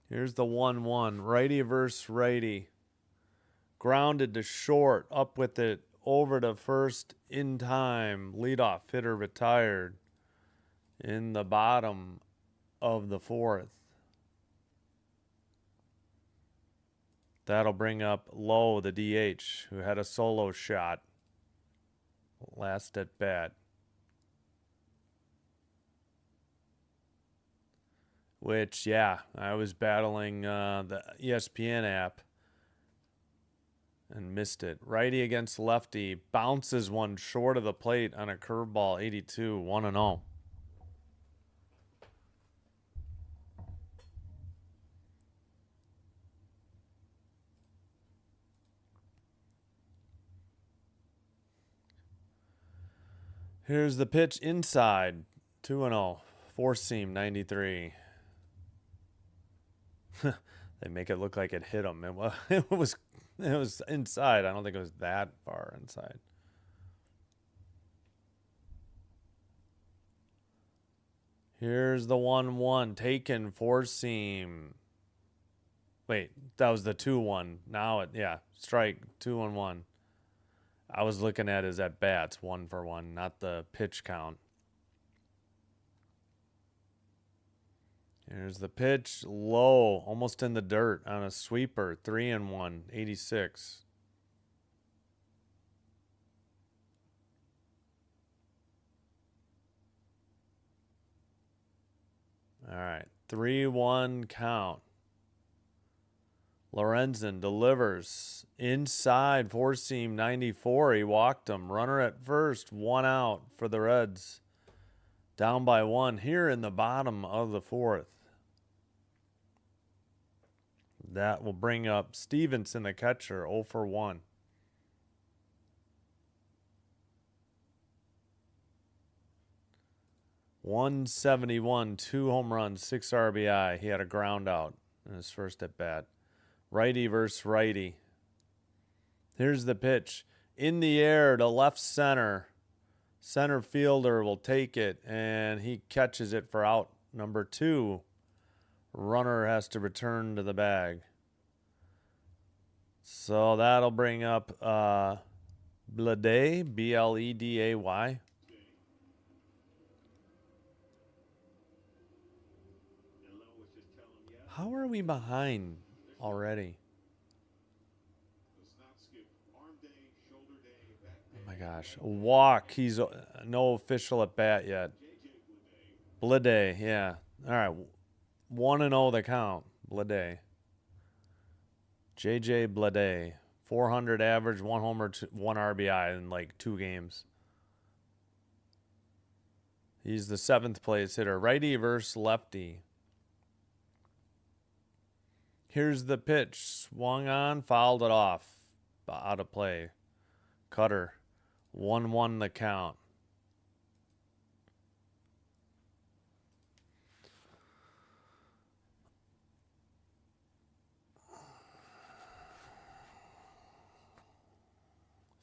Here's the 1-1. Righty versus righty. Grounded to short. Up with it. Over to first in time. Leadoff hitter retired in the bottom of the fourth. That'll bring up Lowe, the DH, who had a solo shot last at bat. Which, yeah, I was battling the ESPN app and missed it. Righty against lefty. Bounces one short of the plate on a curveball, 82, 1-0. Here's the pitch inside, 2-0. Four seam, 93. They make it look like it hit him. It was inside. I don't think it was that far inside. Here's the 1-1 taken, four seam. Wait, that was the 2-1. Now strike, 2-1. I was looking at his at bats, 1-for-1, not the pitch count. Here's the pitch, low, almost in the dirt on a sweeper, 3-1, 86. All right, 3-1 count. Lorenzen delivers inside, four seam, 94. He walked him. Runner at first, 1 out for the Reds. Down by 1 here in the bottom of the fourth. That will bring up Stevenson, the catcher, 0-for-1. .171, 2 home runs, 6 RBI. He had a ground out in his first at bat. Righty versus righty. Here's the pitch. In the air to left center. Center fielder will take it, and he catches it for out number 2. Runner has to return to the bag. So that'll bring up Bleday, B-L-E-D-A-Y. How are we behind already? Oh my gosh. A walk. He's no official at bat yet. Bleday, yeah. All right. 1-0 the count. Bleday. J.J. Bleday. 400 average, 1 homer, 1 RBI in like 2 games. He's the 7th place hitter. Righty versus lefty. Here's the pitch. Swung on, fouled it off. Out of play. Cutter. 1-1 the count.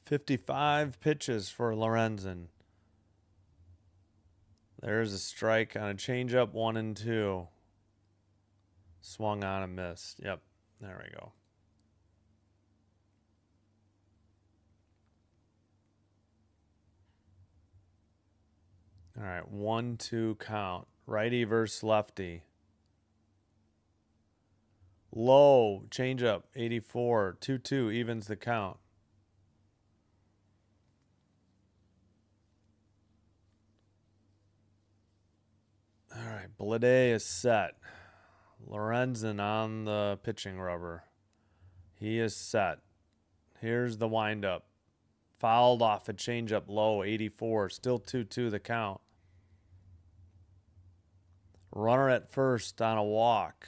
.55 pitches for Lorenzen. There's a strike on a changeup, 1-2. Swung on and missed. Yep, there we go. All right, 1-2 count. Righty versus lefty. Low, changeup, 84. 2-2 evens the count. All right, Bleday is set. Lorenzen on the pitching rubber. He is set. Here's the windup. Fouled off a changeup low, 84. Still 2-2 the count. Runner at first on a walk.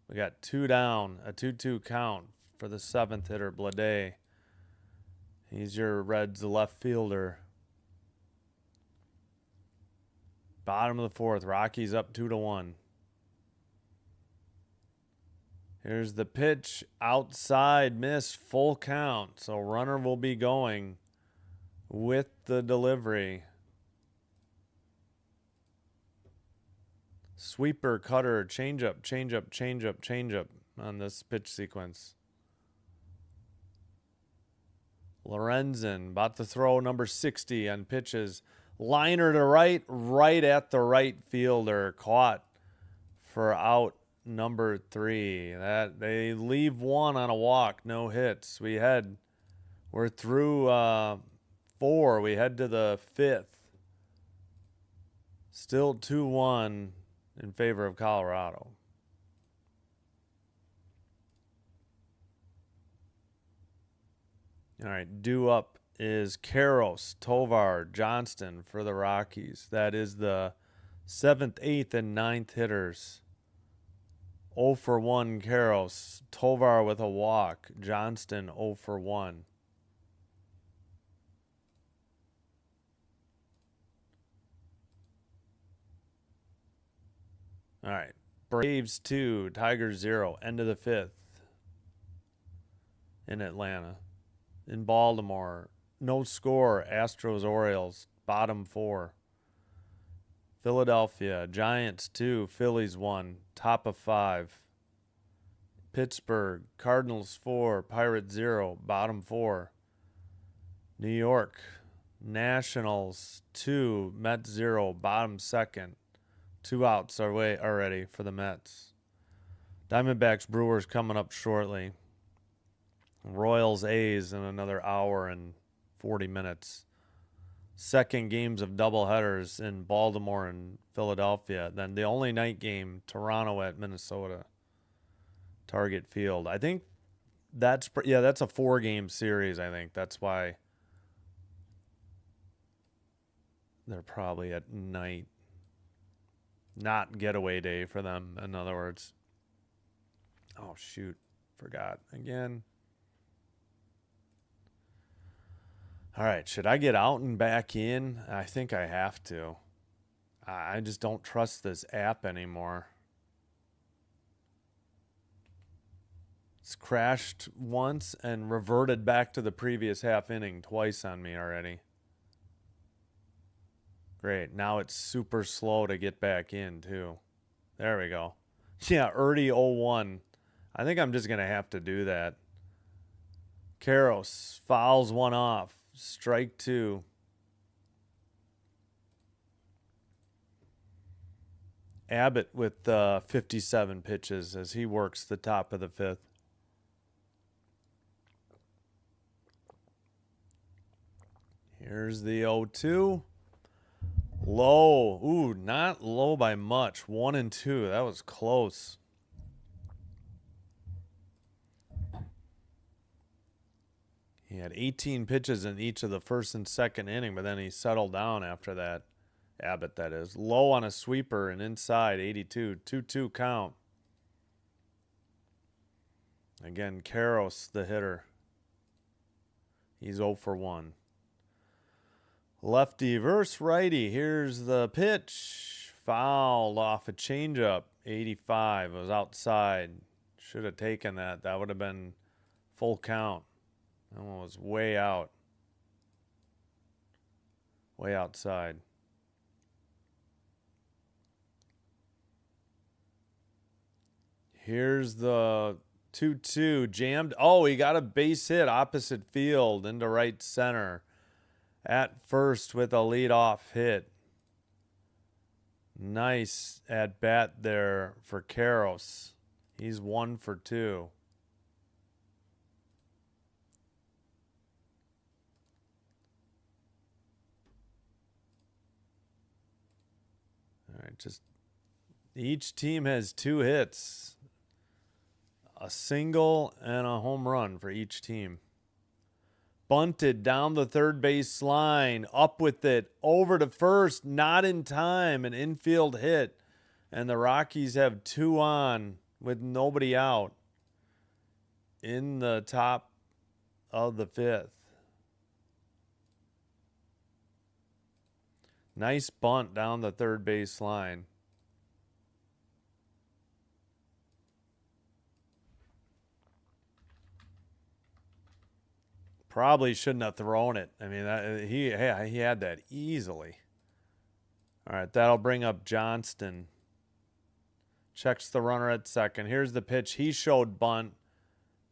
We got 2 down, a 2-2 count for the 7th hitter, Bleday. He's your Reds left fielder. Bottom of the 4th, Rockies up 2-1. Here's the pitch. Outside, miss, full count. So runner will be going with the delivery. Sweeper, cutter, changeup, changeup, changeup, changeup on this pitch sequence. Lorenzen about to throw number 60 on pitches. Liner to right, right at the right fielder. Caught for out number 3. That they leave one on a walk, no hits. We're through 4. We head to the 5th. Still 2-1 in favor of Colorado. All right, due up is Karros, Tovar, Johnston for the Rockies. That is the 7th, 8th, and 9th hitters. 0 for 1 Karros, Tovar with a walk, Johnston 0 for 1. All right, Braves 2, Tigers 0, end of the 5th in Atlanta. In Baltimore, no score, Astros, Orioles, bottom 4. Philadelphia, Giants 2, Phillies 1, top of 5. Pittsburgh, Cardinals 4, Pirates 0, bottom 4. New York, Nationals 2, Mets 0, bottom 2nd. 2 outs are away already for the Mets. Diamondbacks, Brewers coming up shortly. Royals, A's in another hour and 40 minutes. Second games of doubleheaders in Baltimore and Philadelphia. Then the only night game, Toronto at Minnesota. Target Field. I think that's a 4-game series, I think. That's why they're probably at night. Not getaway day for them, in other words. Oh, shoot. Forgot again. All right, should I get out and back in? I think I have to. I just don't trust this app anymore. It's crashed once and reverted back to the previous half inning twice on me already. Great. Now it's super slow to get back in, too. There we go. Yeah, Erdy 0-1. I think I'm just going to have to do that. Karros fouls one off. Strike 2. Abbott with 57 pitches as he works the top of the 5th. Here's the 0-2. Low. Ooh, not low by much. 1 and 2. That was close. He had 18 pitches in each of the first and second inning, but then he settled down after that. Abbott, that is. Low on a sweeper and inside, 82. 2-2 count. Again, Karros, the hitter. He's 0 for 1. Lefty versus righty. Here's the pitch. Fouled off a changeup. 85. It was outside. Should have taken that. That would have been full count. That one was way out. Way outside. Here's the 2-2. Jammed. Oh, he got a base hit opposite field into right center. At first with a leadoff hit. Nice at bat there for Karros. He's 1 for 2. All right, just each team has 2 hits. A single and a home run for each team. Bunted down the third base line, up with it, over to first, not in time, an infield hit. And the Rockies have 2 on with nobody out in the top of the 5th. Nice bunt down the third base line. Probably shouldn't have thrown it. I mean, he had that easily. All right, that'll bring up Johnston. Checks the runner at second. Here's the pitch. He showed bunt.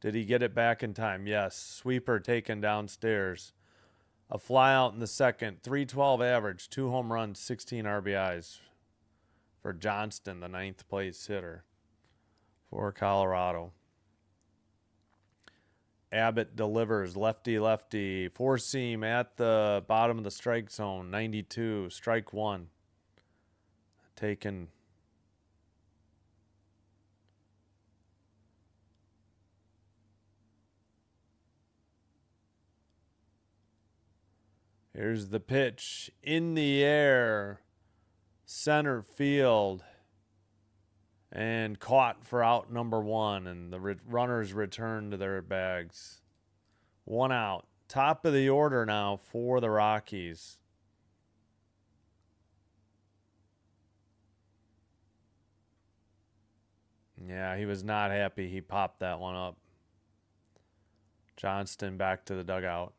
Did he get it back in time? Yes. Sweeper taken downstairs. A fly out in the second. 312 average. 2 home runs, 16 RBIs for Johnston, the 9th place hitter for Colorado. Abbott delivers. Lefty. Four seam at the bottom of the strike zone. 92. Strike one. Taken. Here's the pitch. In the air. Center field. And caught for out number 1. And the runners return to their bags. 1 out. Top of the order now for the Rockies. Yeah, he was not happy. He popped that one up. Johnston back to the dugout.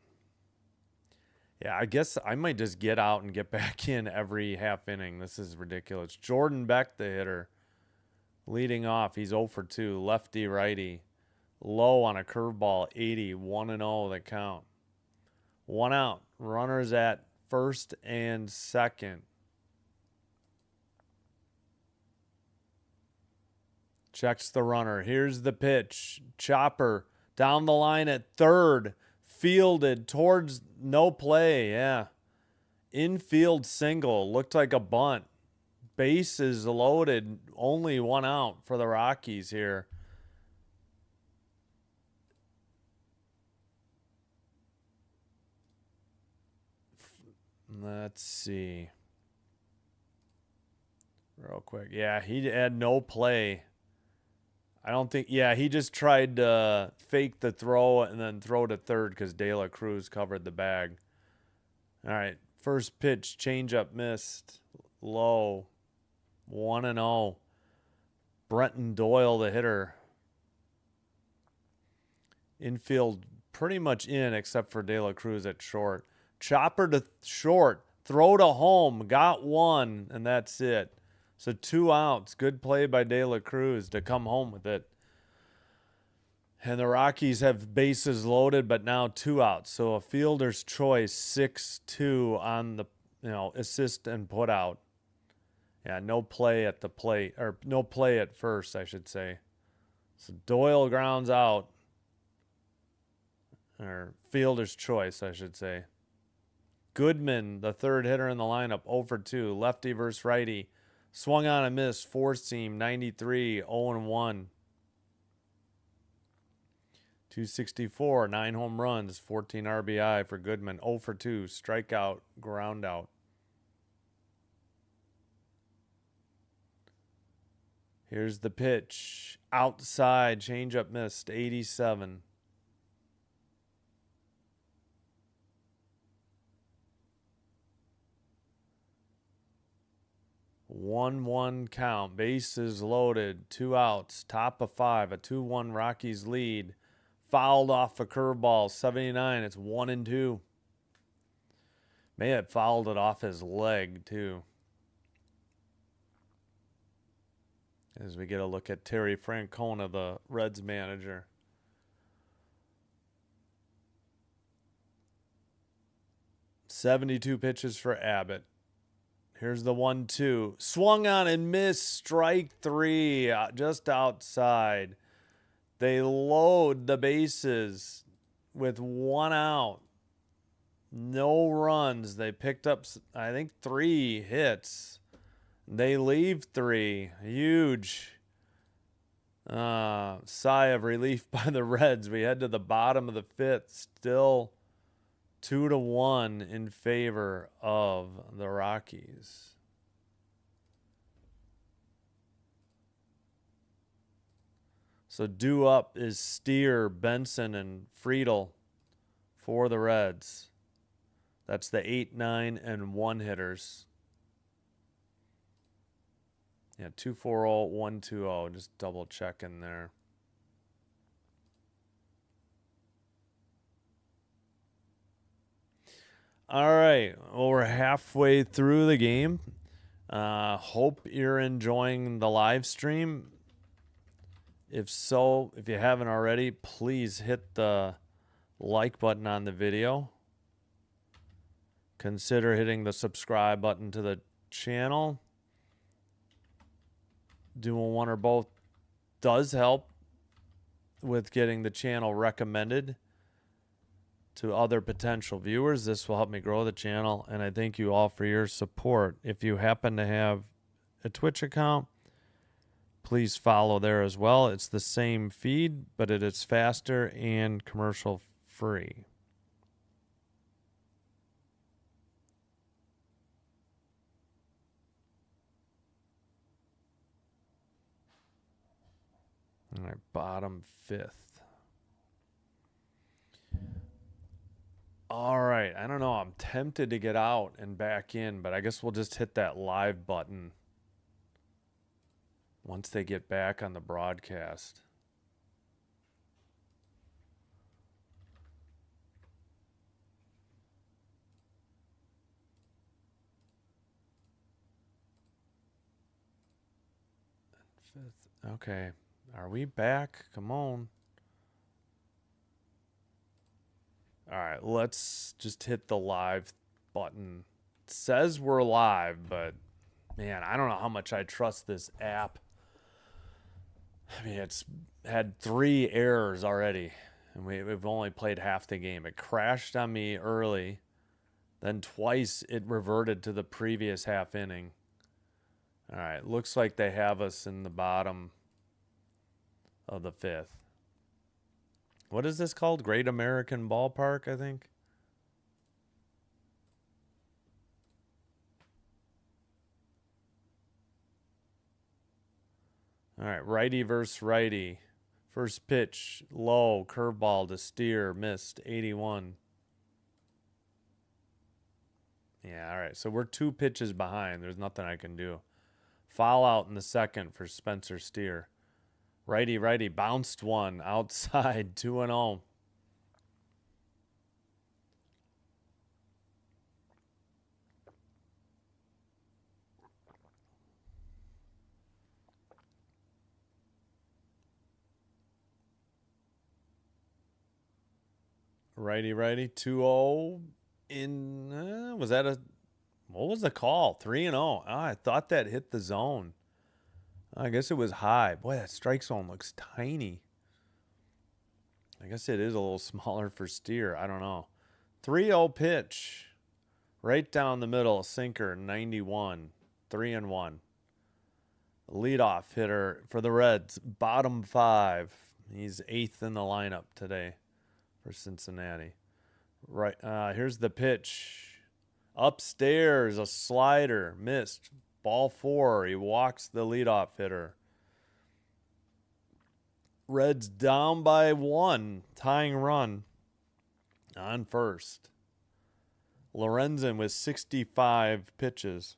Yeah, I guess I might just get out and get back in every half inning. This is ridiculous. Jordan Beck, the hitter, leading off. He's 0 for 2. Lefty, righty. Low on a curveball, 80. 1-0 the count. 1 out. Runners at first and second. Checks the runner. Here's the pitch. Chopper down the line at third. Fielded towards no play. Yeah. Infield single. Looked like a bunt. Bases loaded. Only 1 out for the Rockies here. Let's see. Real quick. Yeah, he had no play. I don't think, yeah, he just tried to fake the throw and then throw to third because De La Cruz covered the bag. All right, first pitch, changeup missed, low, 1-0. Brenton Doyle, the hitter. Infield pretty much in except for De La Cruz at short. Chopper to short, throw to home, got 1, and that's it. So 2 outs. Good play by De La Cruz to come home with it. And the Rockies have bases loaded, but now 2 outs. So a fielder's choice, 6-2 on the assist and put out. Yeah, no play at the plate, or no play at first, I should say. So Doyle grounds out. Or fielder's choice, I should say. Goodman, the third hitter in the lineup, 0 for 2. Lefty versus righty. Swung on a miss, 4-seam, 93, 0-1. 264, 9 home runs, 14 RBI for Goodman. 0 for 2, strikeout, ground out. Here's the pitch. Outside, changeup missed, 87. 1-1 count. Bases loaded. 2 outs. Top of 5. A 2-1 Rockies lead. Fouled off a curveball. 79. It's 1-2. May have fouled it off his leg, too. As we get a look at Terry Francona, the Reds manager. .72 pitches for Abbott. Here's the 1-2. Swung on and missed. Strike 3. Just outside. They load the bases with 1 out. No runs. They picked up, I think, 3 hits. They leave 3. Huge sigh of relief by the Reds. We head to the bottom of the 5th. Still 2-1 in favor of the Rockies. So due up is Steer, Benson, and Friedel for the Reds. That's the 8, 9, and 1 hitters. Yeah, 2-4-0, 1-2-0. Just double checking there. All right. Well, we're halfway through the game. Hope you're enjoying the live stream. If so, if you haven't already, please hit the like button on the video. Consider hitting the subscribe button to the channel. Doing one or both does help with getting the channel recommended to other potential viewers. This will help me grow the channel, and I thank you all for your support. If you happen to have a Twitch account, please follow there as well. It's the same feed, but it is faster and commercial free. All right, bottom fifth. All right, I don't know. I'm tempted to get out and back in, but I guess we'll just hit that live button once they get back on the broadcast. Fifth. Okay. Are we back? Come on. All right, let's just hit the live button. It says we're live, but man, I don't know how much I trust this app. I mean, it's had 3 errors already, and we've only played half the game. It crashed on me early, then twice it reverted to the previous half inning. All right, looks like they have us in the bottom of the 5th. What is this called? Great American Ballpark, I think. All right, righty versus righty. First pitch, low, curveball to Steer, missed, 81. Yeah, all right, so we're 2 pitches behind. There's nothing I can do. Foul out in the second for Spencer Steer. Righty, righty, bounced one, outside, 2-0. Righty, righty, 2-0 in, was that a, what was the call? 3-0. Oh, I thought that hit the zone. I guess it was high. Boy, that strike zone looks tiny. I guess it is a little smaller for Steer. I don't know. 3-0 pitch. Right down the middle, sinker, 91. 3-1. Leadoff hitter for the Reds, bottom 5. He's 8th in the lineup today for Cincinnati. Right, here's the pitch. Upstairs, a slider, missed. Ball 4, he walks the leadoff hitter. Reds down by 1, tying run on first. Lorenzen with 65 pitches.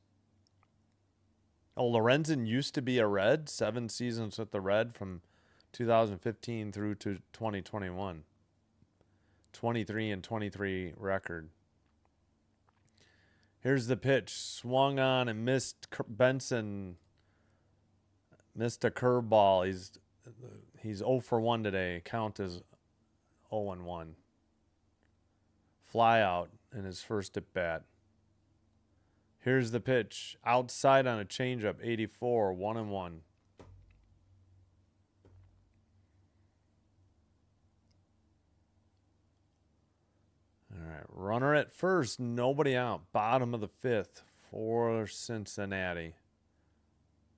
Oh, Lorenzen used to be a Red, 7 seasons with the Red from 2015 through to 2021. 23-23 record. Here's the pitch. Swung on and missed. Benson missed a curveball. He's 0 for 1 today. Count is 0-1. Fly out in his first at bat. Here's the pitch. Outside on a changeup. 84. 1-1. All right. Runner at first. Nobody out. Bottom of the 5th for Cincinnati.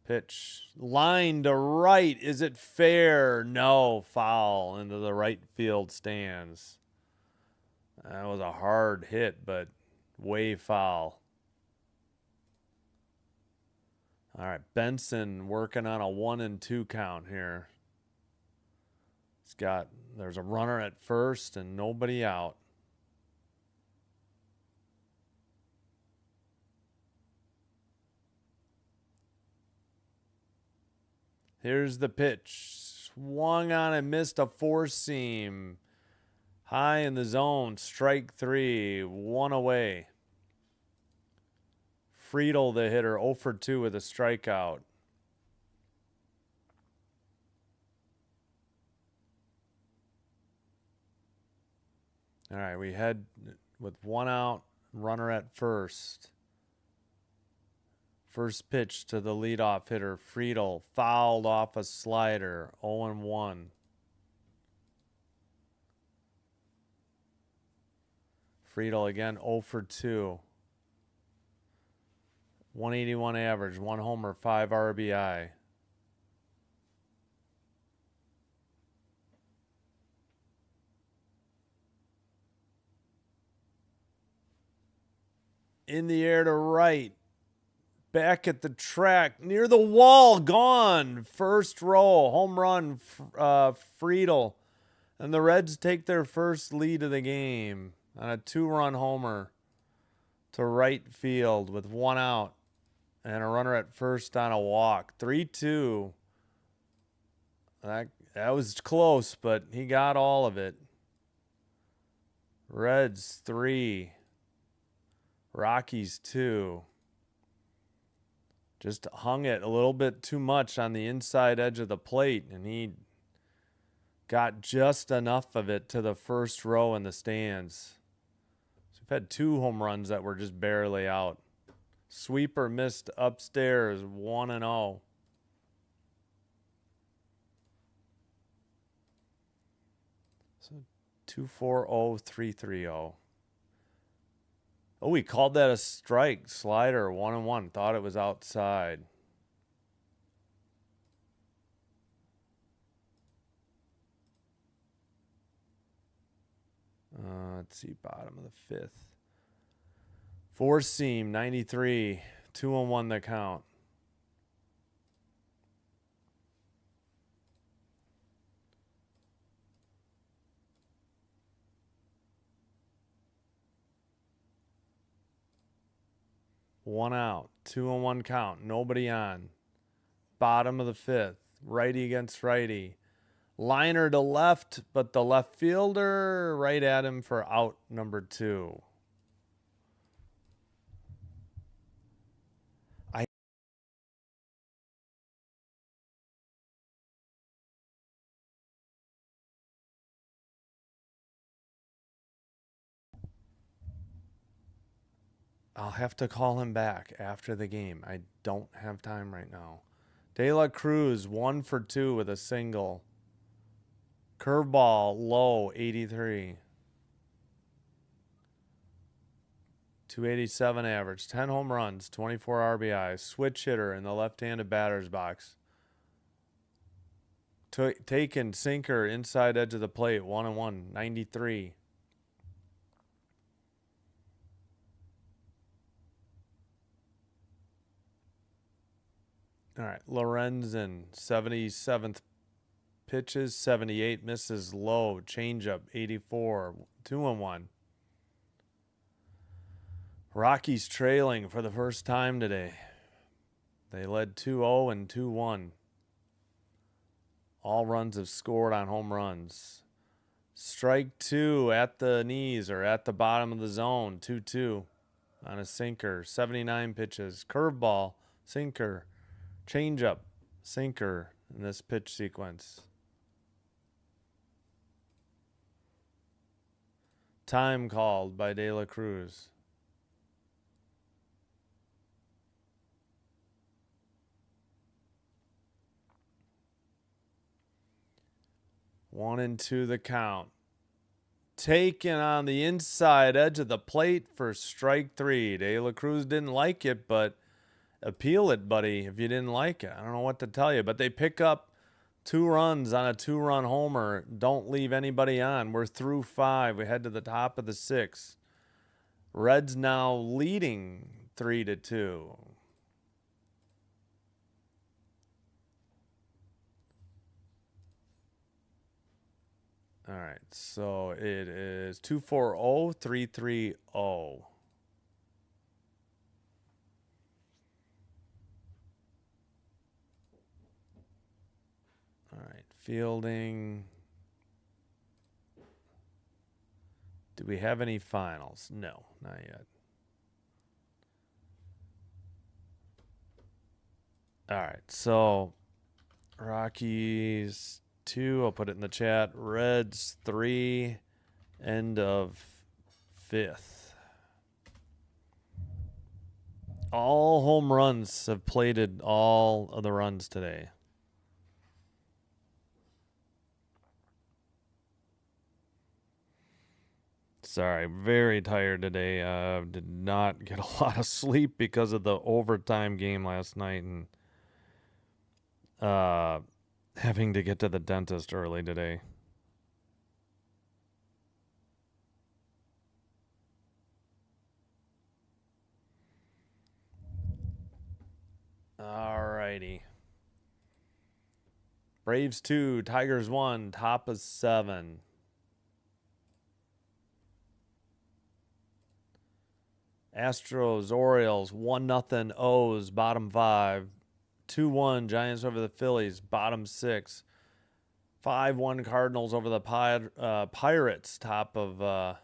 Pitch. Line to right. Is it fair? No. Foul into the right field stands. That was a hard hit, but way foul. All right, Benson working on a 1-2 count here. There's a runner at first and nobody out. Here's the pitch. Swung on and missed a 4-seam. High in the zone, strike 3, 1 away. Friedel, the hitter, 0 for 2 with a strikeout. All right, we head with 1 out, runner at first. First pitch to the leadoff hitter, Friedel, fouled off a slider, 0-1. Friedel again, 0 for 2. 181 average, 1 homer, 5 RBI. In the air to right. Back at the track, near the wall, gone. First row, home run, Friedel. And the Reds take their first lead of the game on a 2-run homer to right field with 1 out and a runner at first on a walk. 3-2. That was close, but he got all of it. Reds 3, Rockies 2. Just hung it a little bit too much on the inside edge of the plate, and he got just enough of it to the first row in the stands. So we've had 2 home runs that were just barely out. Sweeper missed upstairs, 1-0. So 2-4-0, 3-3-0. Oh, we called that a strike. Slider, 1-1. Thought it was outside. Let's see, bottom of the 5th. Four seam, 93. 2-1 the count. One out, 2-1 count, nobody on. Bottom of the 5th, righty against righty. Liner to left, but the left fielder right at him for out number 2. I'll have to call him back after the game. I don't have time right now. De La Cruz, 1 for 2 with a single. Curveball, low, 83. 287 average, 10 home runs, 24 RBI. Switch hitter in the left-handed batter's box. Taken sinker inside edge of the plate, 1-1, 93. All right, Lorenzen, 77th pitches, 78 misses, low, changeup, 84, 2-1. Rockies trailing for the first time today. They led 2-0 and 2-1. All runs have scored on home runs. Strike 2 at the knees or at the bottom of the zone, 2-2 on a sinker, 79 pitches. Curveball, sinker, changeup, sinker in this pitch sequence. Time called by De La Cruz. One and two the count. Taken on the inside edge of the plate for strike 3. De La Cruz didn't like it, but appeal it, buddy, if you didn't like it. I don't know what to tell you, but they pick up 2 runs on a 2-run homer. Don't leave anybody on. We're through 5. We head to the top of the 6th. Reds now leading 3-2. All right, so it is 2-4-0, 3-3-0. All right, fielding. Do we have any finals? No, not yet. All right, so Rockies 2, I'll put it in the chat. Reds 3, end of 5th. All home runs have plated all of the runs today. Sorry, very tired today. Did not get a lot of sleep because of the overtime game last night and having to get to the dentist early today. Alrighty. Braves 2, Tigers 1, top of 7. Astros, Orioles, 1-0 O's, bottom 5. 2-1 Giants over the Phillies, bottom 6. 5-1 Cardinals over the Pirates, top of...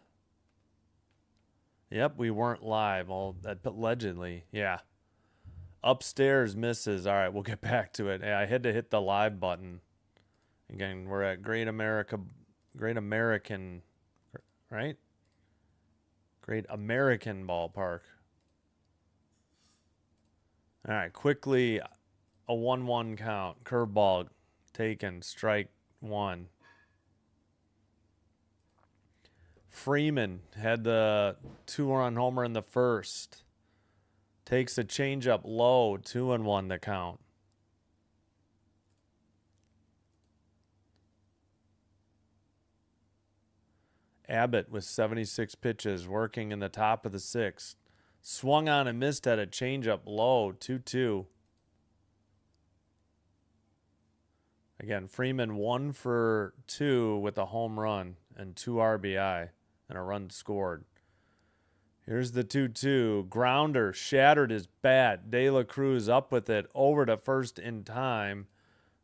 Yep, we weren't live. Well, allegedly, yeah. Upstairs misses. All right, we'll get back to it. I had to hit the live button. Again, we're at Great American, right? Great American Ballpark. All right, quickly, a 1-1 count. Curveball taken, strike 1. Freeman had the 2-run homer in the first. Takes a changeup low, 2-1 the count. Abbott with 76 pitches, working in the top of the 6th. Swung on and missed at a changeup low, 2-2. Again, Freeman 1 for 2 with a home run and 2 RBI and a run scored. Here's the 2-2. Grounder shattered his bat. De La Cruz up with it over to first in time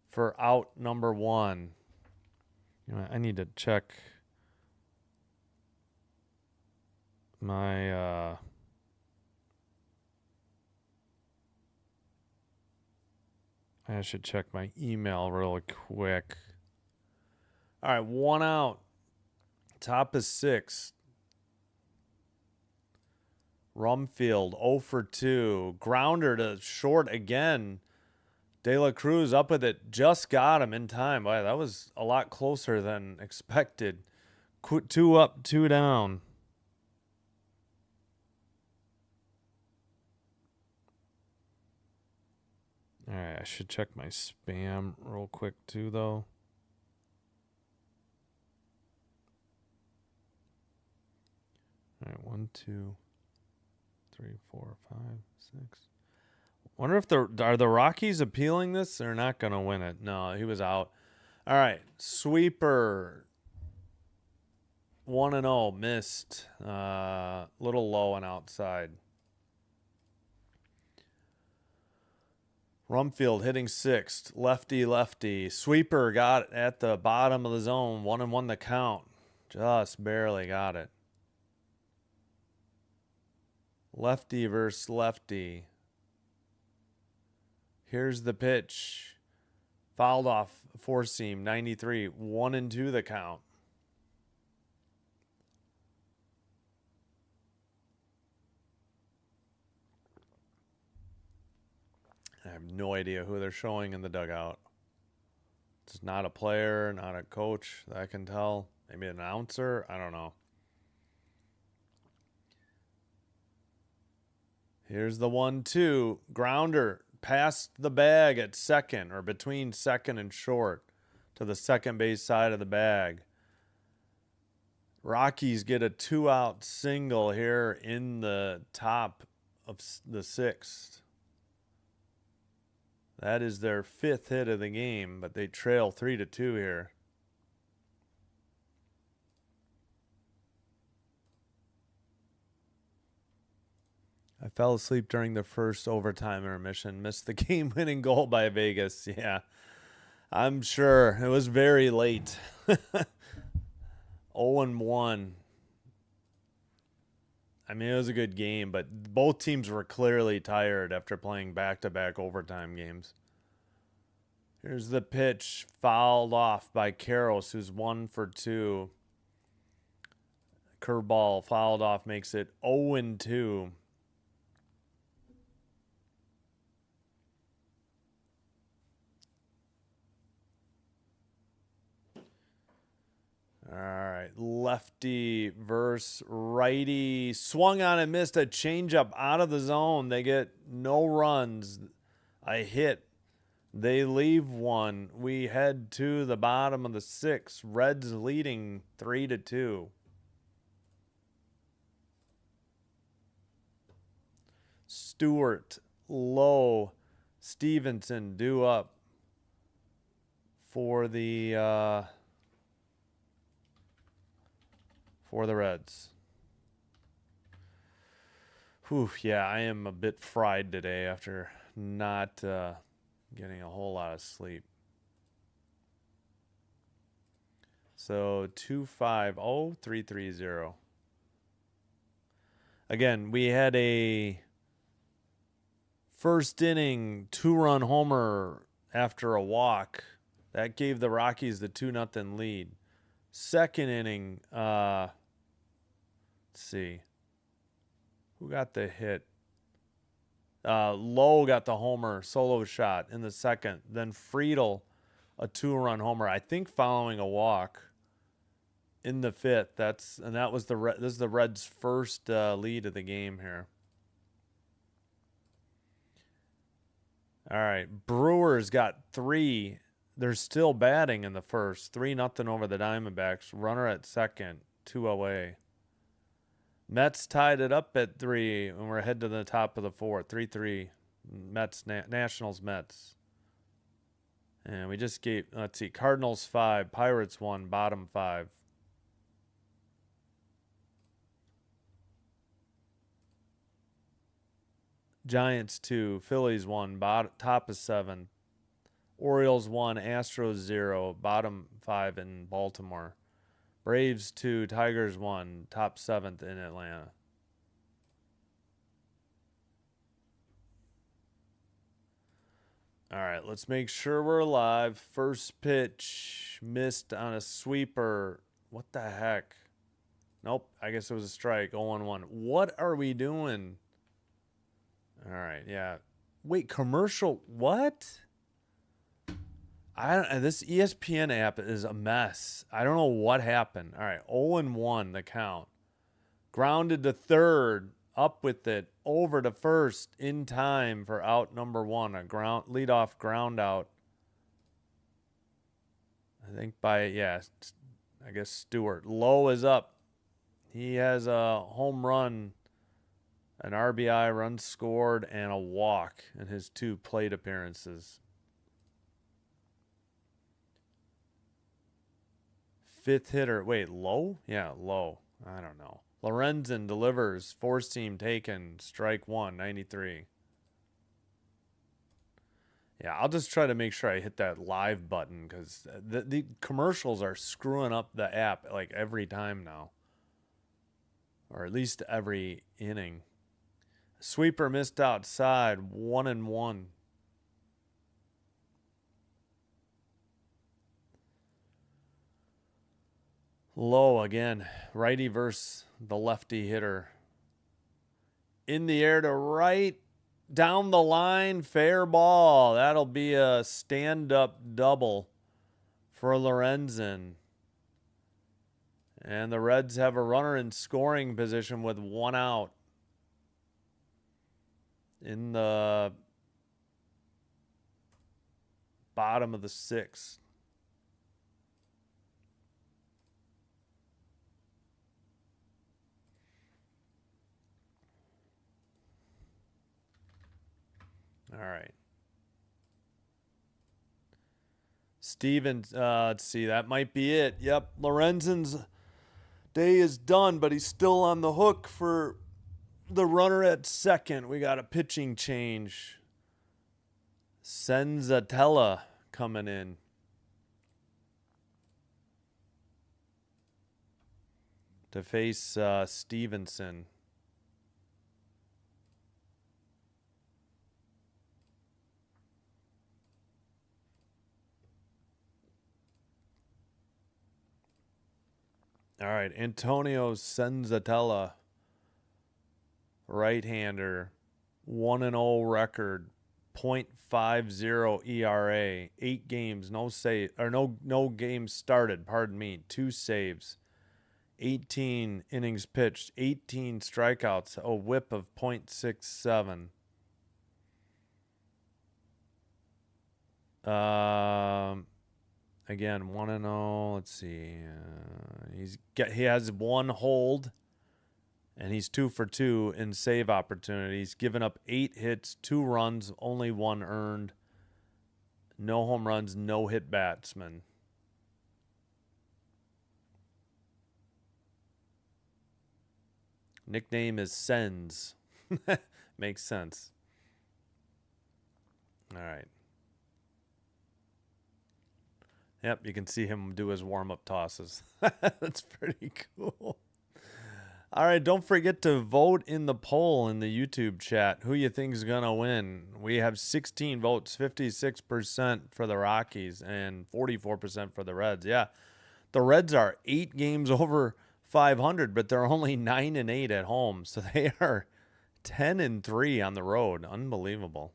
for out number 1. You know, I need to check my I should check my email real quick. All right, 1 out. Top of 6. Rumfield 0 for 2. Grounder to short again. De La Cruz up with it. Just got him in time. Wow, that was a lot closer than expected. 2 up, 2 down. All right, I should check my spam real quick too, though. All right, 1, 2, 3, 4, 5, 6. Wonder if are the Rockies appealing this? They're not gonna win it. No, he was out. All right, sweeper. 1-0, missed. Little low and outside. Rumfield hitting 6th. Lefty. Sweeper got it at the bottom of the zone. 1-1 the count. Just barely got it. Lefty versus lefty. Here's the pitch. Fouled off four seam. 93. 1-2 the count. I have no idea who they're showing in the dugout. It's not a player, not a coach that I can tell. Maybe an announcer. I don't know. Here's the 1-2. Grounder past the bag at second, or between second and short, to the second base side of the bag. Rockies get a 2-out single here in the top of the 6th. That is their 5th hit of the game, but they trail 3-2 here. I fell asleep during the first overtime intermission. Missed the game-winning goal by Vegas. Yeah, I'm sure. It was very late. 0-1. I mean, it was a good game, but both teams were clearly tired after playing back-to-back overtime games. Here's the pitch, fouled off by Karros, who's 1 for 2. Curveball fouled off, makes it 0-2. All right, lefty versus righty. Swung on and missed a changeup out of the zone. They get no runs. A hit. They leave one. We head to the bottom of the 6th. Reds leading 3-2. Stewart, low. Stevenson due up for the Reds. Whew, yeah, I am a bit fried today after not getting a whole lot of sleep. So 2-5-0, 3-3-0. Again, we had a first inning 2-run homer after a walk. That gave the Rockies the 2-0 lead. Second inning, let's see. Who got the hit? Lowe got the homer, solo shot in the second. Then Friedel, a 2-run homer. I think following a walk in the 5th. This is the Reds' first lead of the game here. All right, Brewers got 3. They're still batting in the first. 3-0 over the Diamondbacks. Runner at second, 2 away. Mets tied it up at 3, and we're ahead to the top of the 4th. 3-3. Mets, Nationals, Mets. And we just gave, let's see, Cardinals 5, Pirates 1, bottom 5. Giants 2, Phillies 1, top of 7. Orioles 1, Astros 0, bottom 5 in Baltimore. Braves 2, Tigers 1, top 7th in Atlanta. All right, let's make sure we're live. First pitch missed on a sweeper. What the heck? Nope, I guess it was a strike. 0-1. What are we doing? All right, yeah. Wait, commercial. What? This ESPN app is a mess. I don't know what happened. All right, 0-1 the count. Grounded to third, up with it, over to first in time for out number 1. A leadoff ground out. I think by I guess Stewart. Lowe is up. He has a home run, an RBI, run scored, and a walk in his 2 plate appearances. 5th hitter. Wait, Lowe? Yeah, Lowe. I don't know. Lorenzen delivers. 4-seam taken. Strike 1, 93. Yeah, I'll just try to make sure I hit that live button because the commercials are screwing up the app like every time now. Or at least every inning. Sweeper missed outside. 1-1. Low again. Righty versus the lefty hitter. In the air to right. Down the line. Fair ball. That'll be a stand-up double for Lorenzen. And the Reds have a runner in scoring position with 1 out. In the bottom of the 6th. All right. Stevens, let's see, that might be it. Yep, Lorenzen's day is done, but he's still on the hook for the runner at second. We got a pitching change. Senzatella coming in. To face Stevenson. All right, Antonio Senzatella, right-hander, 1-0 record, .50 ERA, 8 games, no games started, pardon me, 2 saves, 18 innings pitched, 18 strikeouts, a whip of .67. Again, 1-0. Let's see. He has 1 hold, and he's 2 for 2 in save opportunities. Given up 8 hits, 2 runs, only 1 earned. No home runs, no hit batsman. Nickname is Sens. Makes sense. All right. Yep, you can see him do his warm-up tosses. That's pretty cool. All right, don't forget to vote in the poll in the YouTube chat. Who you think is going to win? We have 16 votes, 56% for the Rockies and 44% for the Reds. Yeah, the Reds are 8 games over 500, but they're only 9-8 at home. So they are 10-3 on the road. Unbelievable.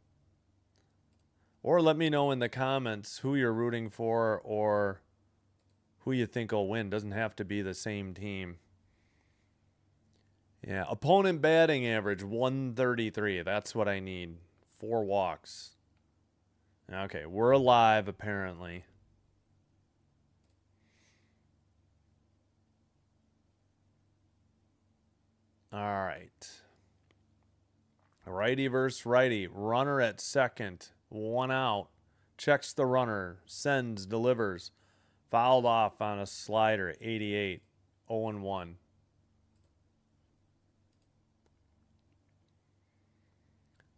Or let me know in the comments who you're rooting for or who you think will win. Doesn't have to be the same team. Yeah, opponent batting average 133. That's what I need. 4 walks. Okay, we're alive apparently. All right. Righty versus righty. Runner at second. 1 out. Checks the runner. Sends, delivers. Fouled off on a slider. 88. 0-1.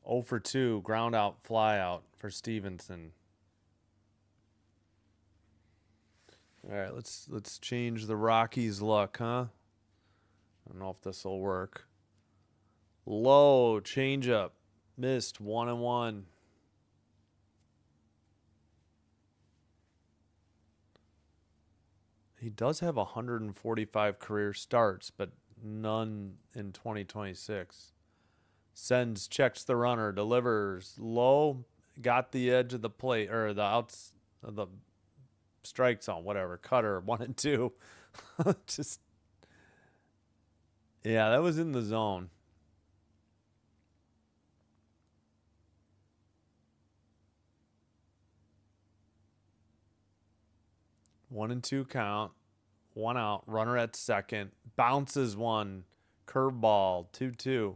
Oh for 2. Ground out, fly out for Stevenson. All right, let's change the Rockies' luck, huh? I don't know if this will work. Low, changeup. Missed, 1-1. He does have 145 career starts, but none in 2026. Sends, checks the runner, delivers. Low, got the edge of the plate, or the outs of the strike zone, whatever. Cutter, 1-2. Just, yeah, that was in the zone. One and 2 count. 1 out. Runner at second. Bounces 1. Curveball. 2-2.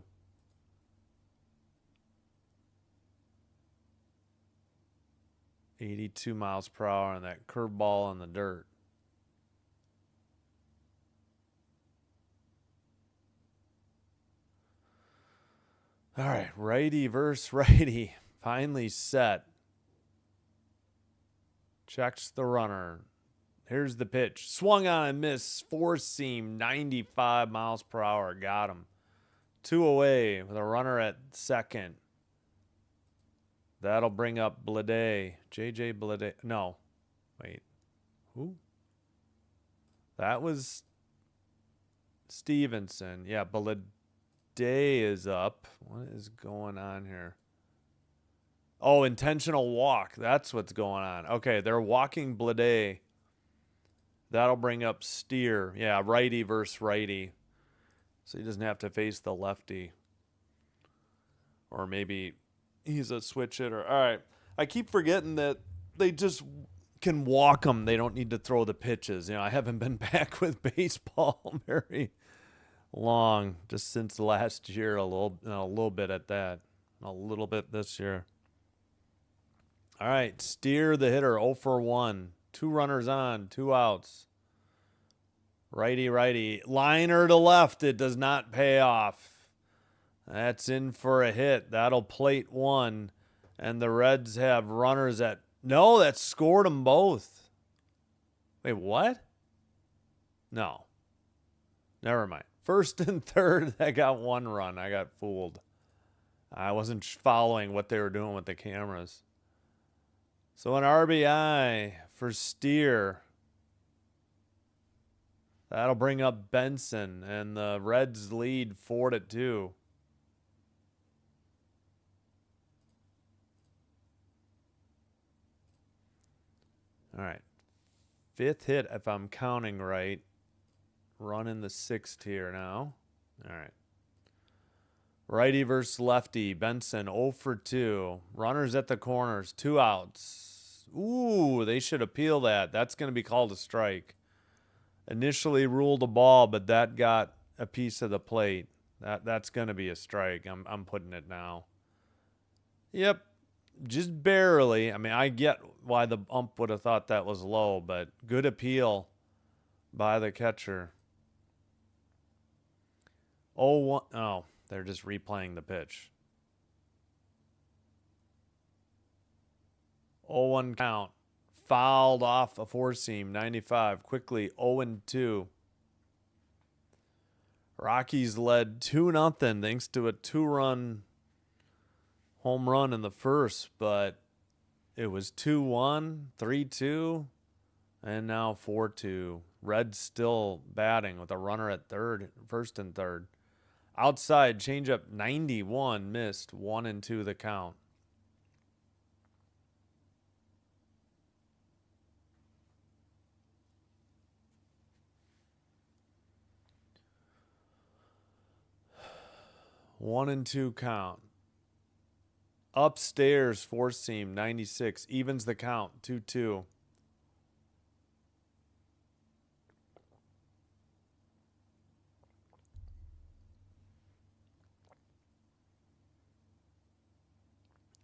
.82 miles per hour on that curveball on the dirt. All right, righty versus righty. Finally set. Checks the runner. Here's the pitch. Swung on and missed. 4-seam, 95 miles per hour. Got him. 2 away with a runner at second. That'll bring up Blade. JJ Blade. No. Wait. Who? That was Stevenson. Yeah, Blade is up. What is going on here? Oh, intentional walk. That's what's going on. Okay, they're walking Blade. That'll bring up Steer. Yeah, righty versus righty. So he doesn't have to face the lefty. Or maybe he's a switch hitter. All right. I keep forgetting that they just can walk them. They don't need to throw the pitches. You know, I haven't been back with baseball very long, just since last year, a little bit at that. A little bit this year. All right, Steer the hitter, 0 for 1. 2 runners on, 2 outs. Righty, righty. Liner to left. It does not pay off. That's in for a hit. That'll plate 1. And the Reds have runners at... No, that scored them both. Wait, what? No. Never mind. First and third, that got 1 run. I got fooled. I wasn't following what they were doing with the cameras. So an RBI for Steer. That'll bring up Benson, and the Reds lead 4-2. All right. 5th hit, if I'm counting right. Running the 6th here now. All right. Righty versus lefty. Benson 0 for 2. Runners at the corners. 2 outs. Ooh, they should appeal that. That's going to be called a strike. Initially ruled a ball, but that got a piece of the plate. That's going to be a strike. I'm putting it now. Yep. Just barely. I mean, I get why the ump would have thought that was low, but good appeal by the catcher. 0-1. Oh, they're just replaying the pitch. 0-1 count. Fouled off a four-seam. 95. Quickly 0-2. Rockies led 2-0 thanks to a 2-run home run in the first, but it was 2-1, 3-2, and now 4-2. Reds still batting with a runner at third, first and third. Outside, changeup 91, missed, 1-2 the count. One and two count. Upstairs, four seam, 96. Evens the count, 2-2.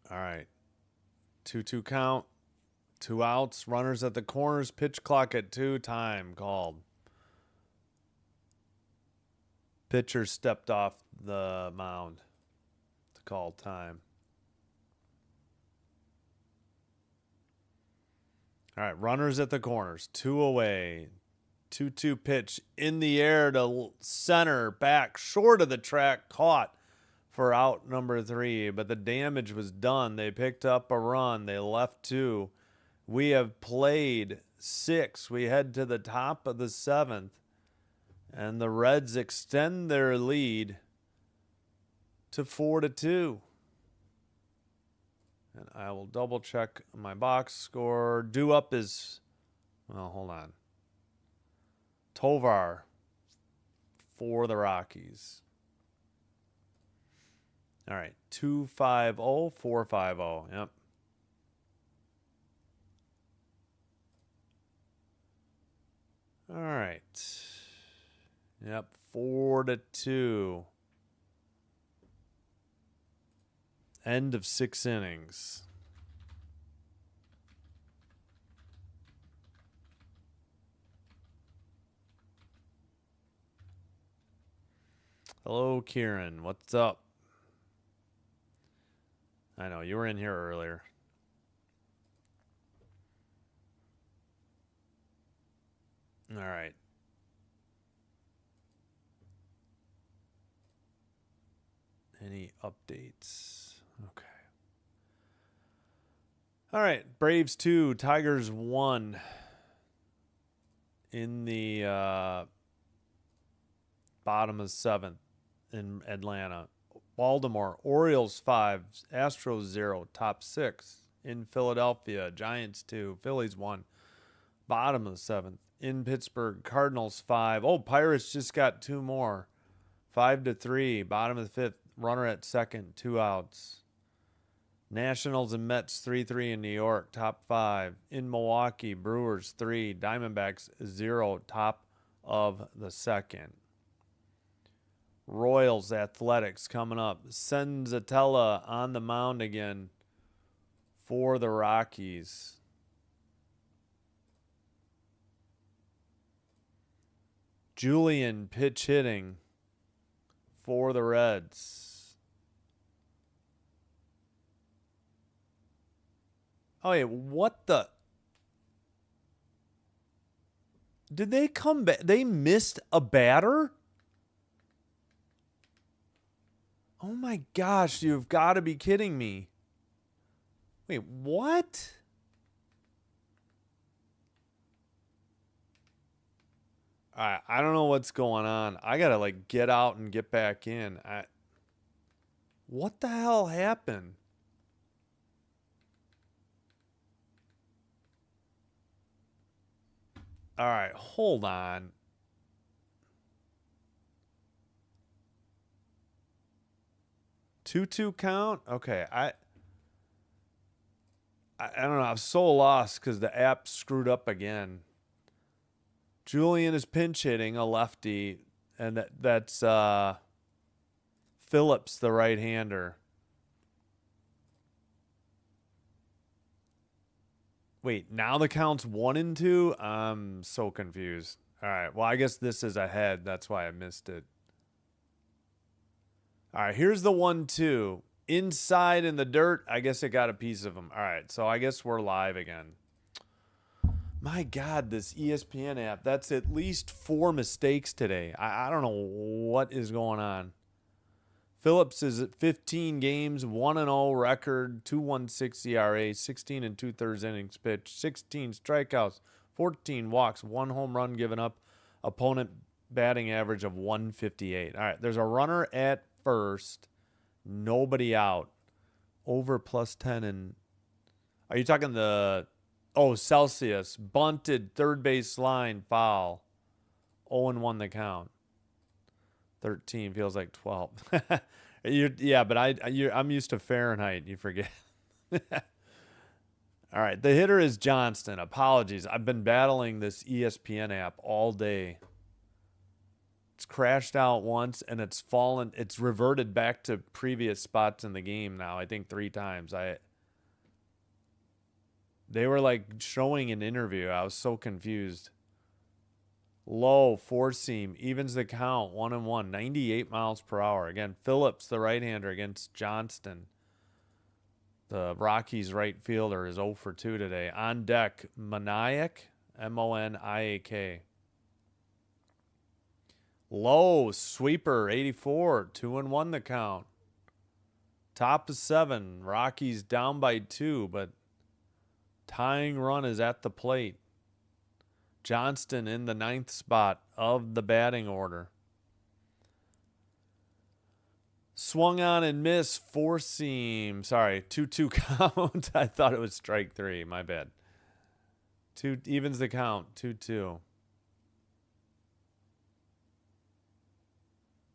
All right. 2-2 count. 2 outs. Runners at the corners. Pitch clock at 2. Time called. Pitcher stepped off the mound to call time. All right, runners at the corners, 2 away. 2-2 pitch in the air to center, back, short of the track, caught for out number 3. But the damage was done. They picked up a run. They left 2. We have played 6. We head to the top of the 7th. And the Reds extend their lead to 4-2. And I will double check my box score. Due up is, well, hold on. Tovar for the Rockies. All right, 2-5-0, 4-5-0. Yep. All right. Yep, 4-2. End of 6 innings. Hello, Kieran. What's up? I know, you were in here earlier. All right. Any updates? Okay. All right. Braves 2, Tigers 1 in the bottom of 7th in Atlanta. Baltimore, Orioles 5, Astros 0, top 6 in Philadelphia. Giants 2, Phillies 1, bottom of the 7th in Pittsburgh. Cardinals 5. Oh, Pirates just got 2 more. 5-3, bottom of the 5th. Runner at second, 2 outs. Nationals and Mets 3-3 in New York, top 5. In Milwaukee, Brewers 3, Diamondbacks 0, top of the 2nd. Royals Athletics coming up. Senzatella on the mound again for the Rockies. Julian pitch hitting for the Reds. Oh, yeah, what the? Did they come back? They missed a batter? Oh my gosh, you've got to be kidding me. Wait, what? I don't know what's going on. I gotta like get out and get back in. What the hell happened? All right, hold on. Two count? Okay, I don't know. I'm so lost because the app screwed up again. Julian is pinch hitting a lefty, and that's Phillips, the right-hander. Wait, now the count's 1-2? I'm so confused. All right, well, I guess this is ahead. That's why I missed it. All right, here's the 1-2. Inside in the dirt, I guess it got a piece of him. All right, so I guess we're live again. My God, this ESPN app, that's at least 4 mistakes today. I don't know what is going on. Phillips is at 15 games, 1-0 record, 2.16 ERA, 16 and 2/3 innings pitched, 16 strikeouts, 14 walks, 1 home run given up, opponent batting average of 158. All right, there's a runner at first, nobody out. Over +10 and are you talking the Celsius bunted third base line foul. 0-1 the count. 13 feels like 12. But I'm used to Fahrenheit. You forget. All right, the hitter is Johnston. Apologies. I've been battling this ESPN app all day. It's crashed out once and it's fallen. It's reverted back to previous spots in the game now. I think 3 times. They were like showing an interview. I was so confused. Low, 4-seam, evens the count, 1-1, 98 miles per hour. Again, Phillips, the right-hander, against Johnston. The Rockies right fielder is 0 for 2 today. On deck, Moniak, Moniak. Low, sweeper, 84, 2-1 the count. Top of 7, Rockies down by 2, but tying run is at the plate. Johnston in the 9th spot of the batting order. Swung on and missed, 4-seam. Sorry, 2-2 count. I thought it was strike 3. My bad. 2 evens the count, 2-2.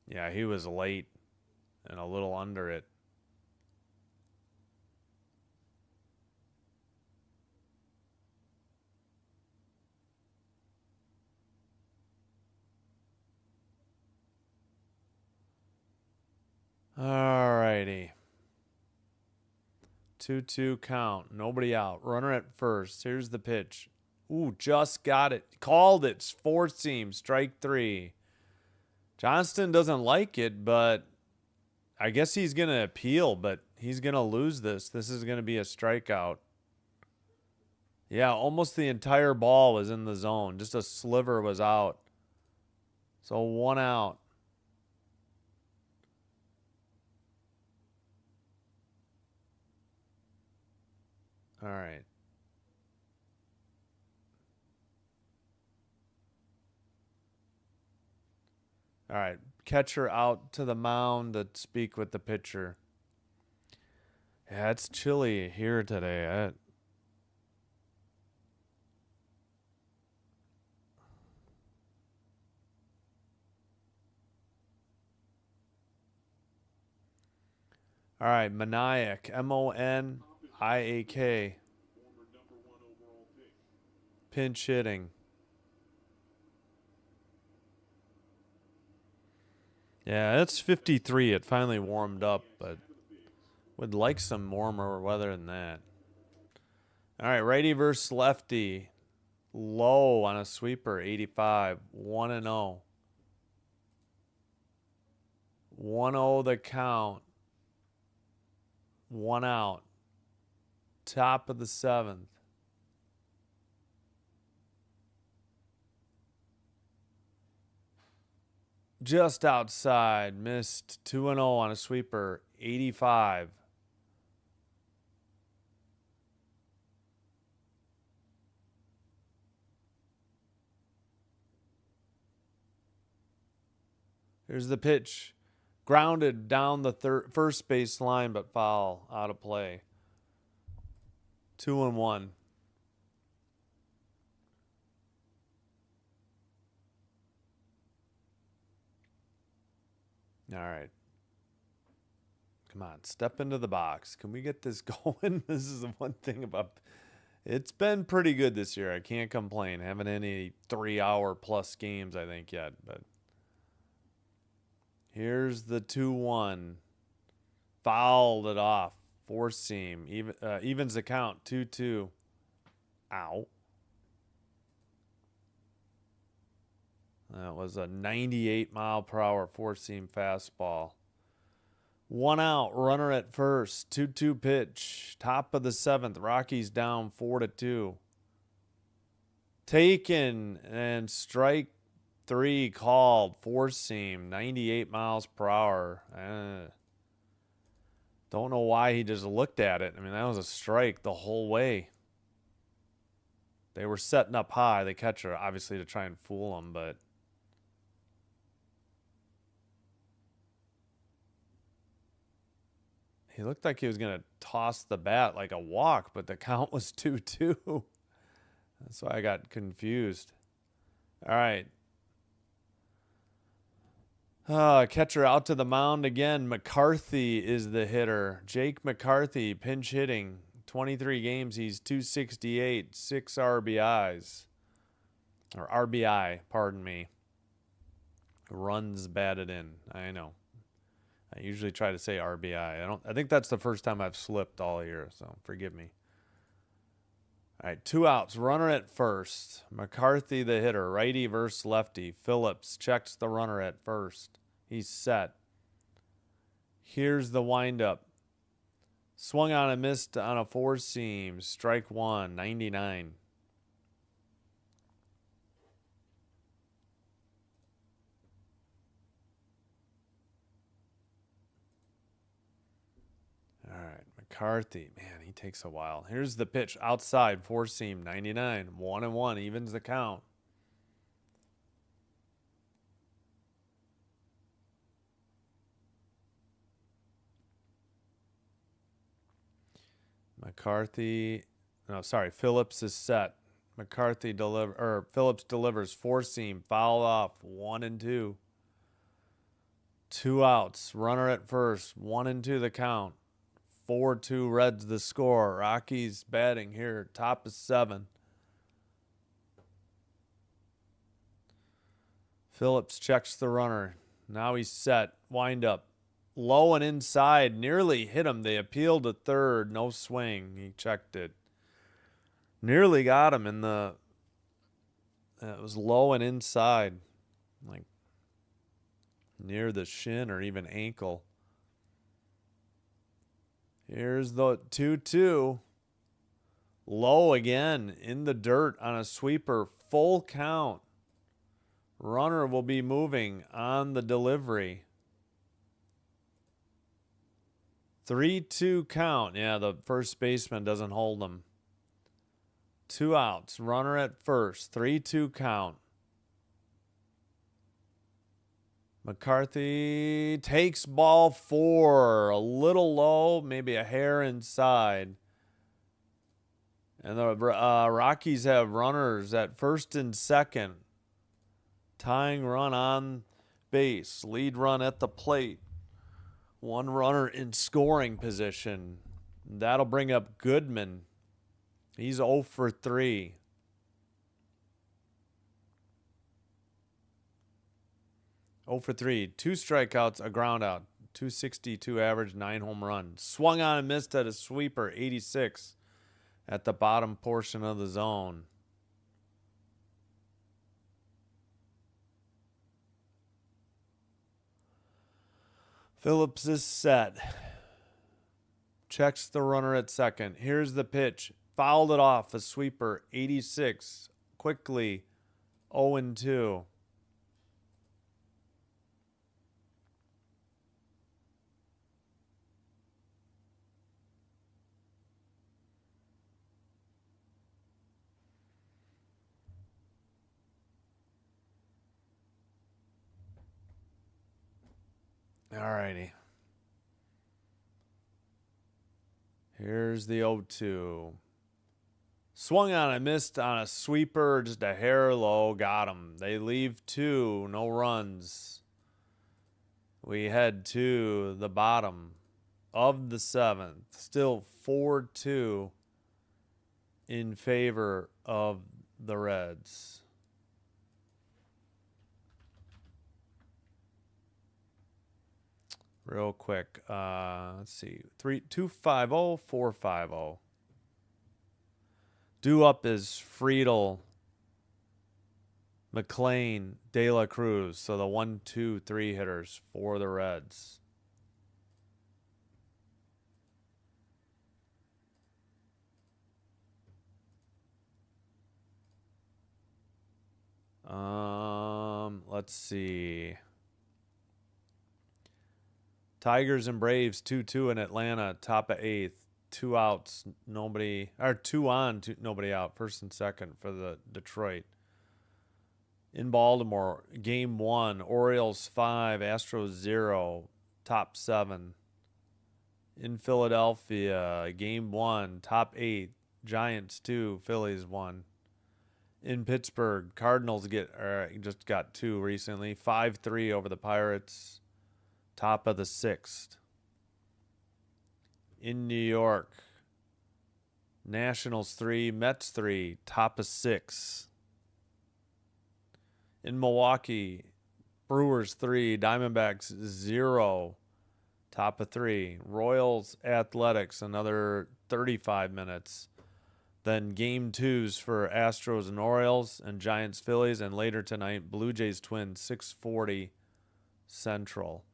Yeah, he was late and a little under it. All righty. 2-2 count. Nobody out. Runner at first. Here's the pitch. Ooh, just got it. Called it. 4-seam. Strike 3. Johnston doesn't like it, but I guess he's going to appeal, but he's going to lose this. This is going to be a strikeout. Yeah, almost the entire ball was in the zone. Just a sliver was out. So 1 out. All right. All right. Catcher out to the mound to speak with the pitcher. Yeah, it's chilly here today. All right. Moniak. Moniak. Former number 1 overall pick. Pinch hitting. Yeah, it's 53. It finally warmed up, but would like some warmer weather than that. All right, righty versus lefty. Low on a sweeper, 85. 1-0. 1-0 the count. 1 out. Top of the 7th. Just outside. Missed. 2-0 on a sweeper. 85. Here's the pitch. Grounded down the first base line, but foul, out of play. 2-1. All right. Come on, step into the box. Can we get this going? This is the one thing about... It's been pretty good this year. I can't complain. Haven't any 3-hour-plus games, I think, yet. But here's the 2-1. Fouled it off. Four seam. Evens the count. 2-2. Ow. That was a 98-mile-per-hour four-seam fastball. 1 out, runner at first. 2-2 pitch. Top of the 7th. Rockies down 4-2. Taken and strike 3 called. Four seam. 98 miles per hour. Don't know why he just looked at it. I mean, that was a strike the whole way. They were setting up high, the catcher, obviously to try and fool him, but... He looked like he was going to toss the bat like a walk, but the count was 2-2. That's why I got confused. All right. Catcher out to the mound again. McCarthy is the hitter. Jake McCarthy, pinch hitting. 23 games, he's 268, 6 RBIs. Or RBI, pardon me. Runs batted in. I know. I usually try to say RBI. I think that's the first time I've slipped all year, so forgive me. All right, 2 outs. Runner at first. McCarthy the hitter. Righty versus lefty. Phillips checks the runner at first. He's set. Here's the windup. Swung on and missed on a four seam. Strike 1, 99. All right, McCarthy. Man, he takes a while. Here's the pitch. Outside, four seam, 99. 1-1, evens the count. Phillips is set. Phillips delivers four seam, foul off, 1-2. 2 outs, runner at first, 1-2 the count. 4-2 Reds the score. Rockies batting here, top of 7. Phillips checks the runner. Now he's set. Wind up. Low and inside. Nearly hit him. They appealed to third. No swing. He checked it. Nearly got him in the... it was low and inside. Like near the shin or even ankle. Here's the 2-2. Low again in the dirt on a sweeper. Full count. Runner will be moving on the delivery. 3-2 count. Yeah, the first baseman doesn't hold him. 2 outs. Runner at first. 3-2 count. McCarthy takes ball 4. A little low, maybe a hair inside. And the Rockies have runners at first and second. Tying run on base. Lead run at the plate. 1 runner in scoring position. That'll bring up Goodman. He's 0 for 3. Oh for 3. 2 strikeouts, a ground out. 262 average, 9 home runs. Swung on and missed at a sweeper, 86 at the bottom portion of the zone. Phillips is set. Checks the runner at second. Here's the pitch. Fouled it off. A sweeper. 86. Quickly. 0-2. Alrighty. Here's the 0-2. Swung on it, missed on a sweeper, just a hair low, got him. They leave 2, no runs. We head to the bottom of the 7th. Still 4-2 in favor of the Reds. Real quick, let's see, 250, 450. Due up is Friedel, McLean, De La Cruz. So the 1, 2, 3 hitters for the Reds. Let's see. Tigers and Braves 2-2 in Atlanta, top of 8th. 2 outs, nobody, or 2 on, nobody out. First and second for the Detroit. In Baltimore, game 1, Orioles 5, Astros 0, top 7. In Philadelphia, game 1, top 8, Giants 2, Phillies 1. In Pittsburgh, Cardinals just got 2 recently, 5-3 over the Pirates, top of the 6th. In New York, Nationals 3, Mets 3, top of 6. In Milwaukee, Brewers 3, Diamondbacks 0, top of 3. Royals, Athletics, another 35 minutes. Then game 2s for Astros and Orioles and Giants, Phillies, and later tonight, Blue Jays, Twins, 6:40 Central.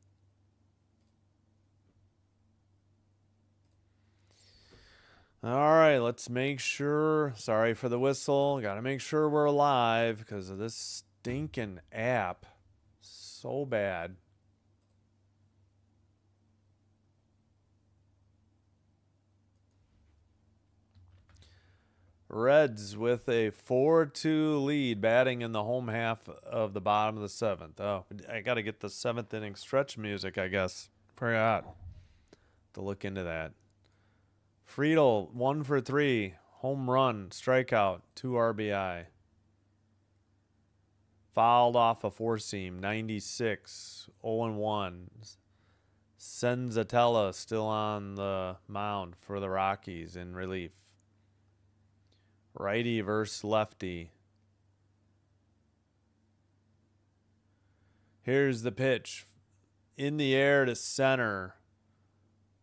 All right, let's make sure. Sorry for the whistle. Got to make sure we're live because of this stinking app. So bad. Reds with a 4-2 lead, batting in the home half of the bottom of the 7th. Oh, I got to get the 7th inning stretch music, I guess. Forgot to look into that. Friedel, 1 for 3, home run, strikeout, 2 RBI. Fouled off a 4-seam, 96, 0-1. Senzatella still on the mound for the Rockies in relief. Righty versus lefty. Here's the pitch. In the air to center.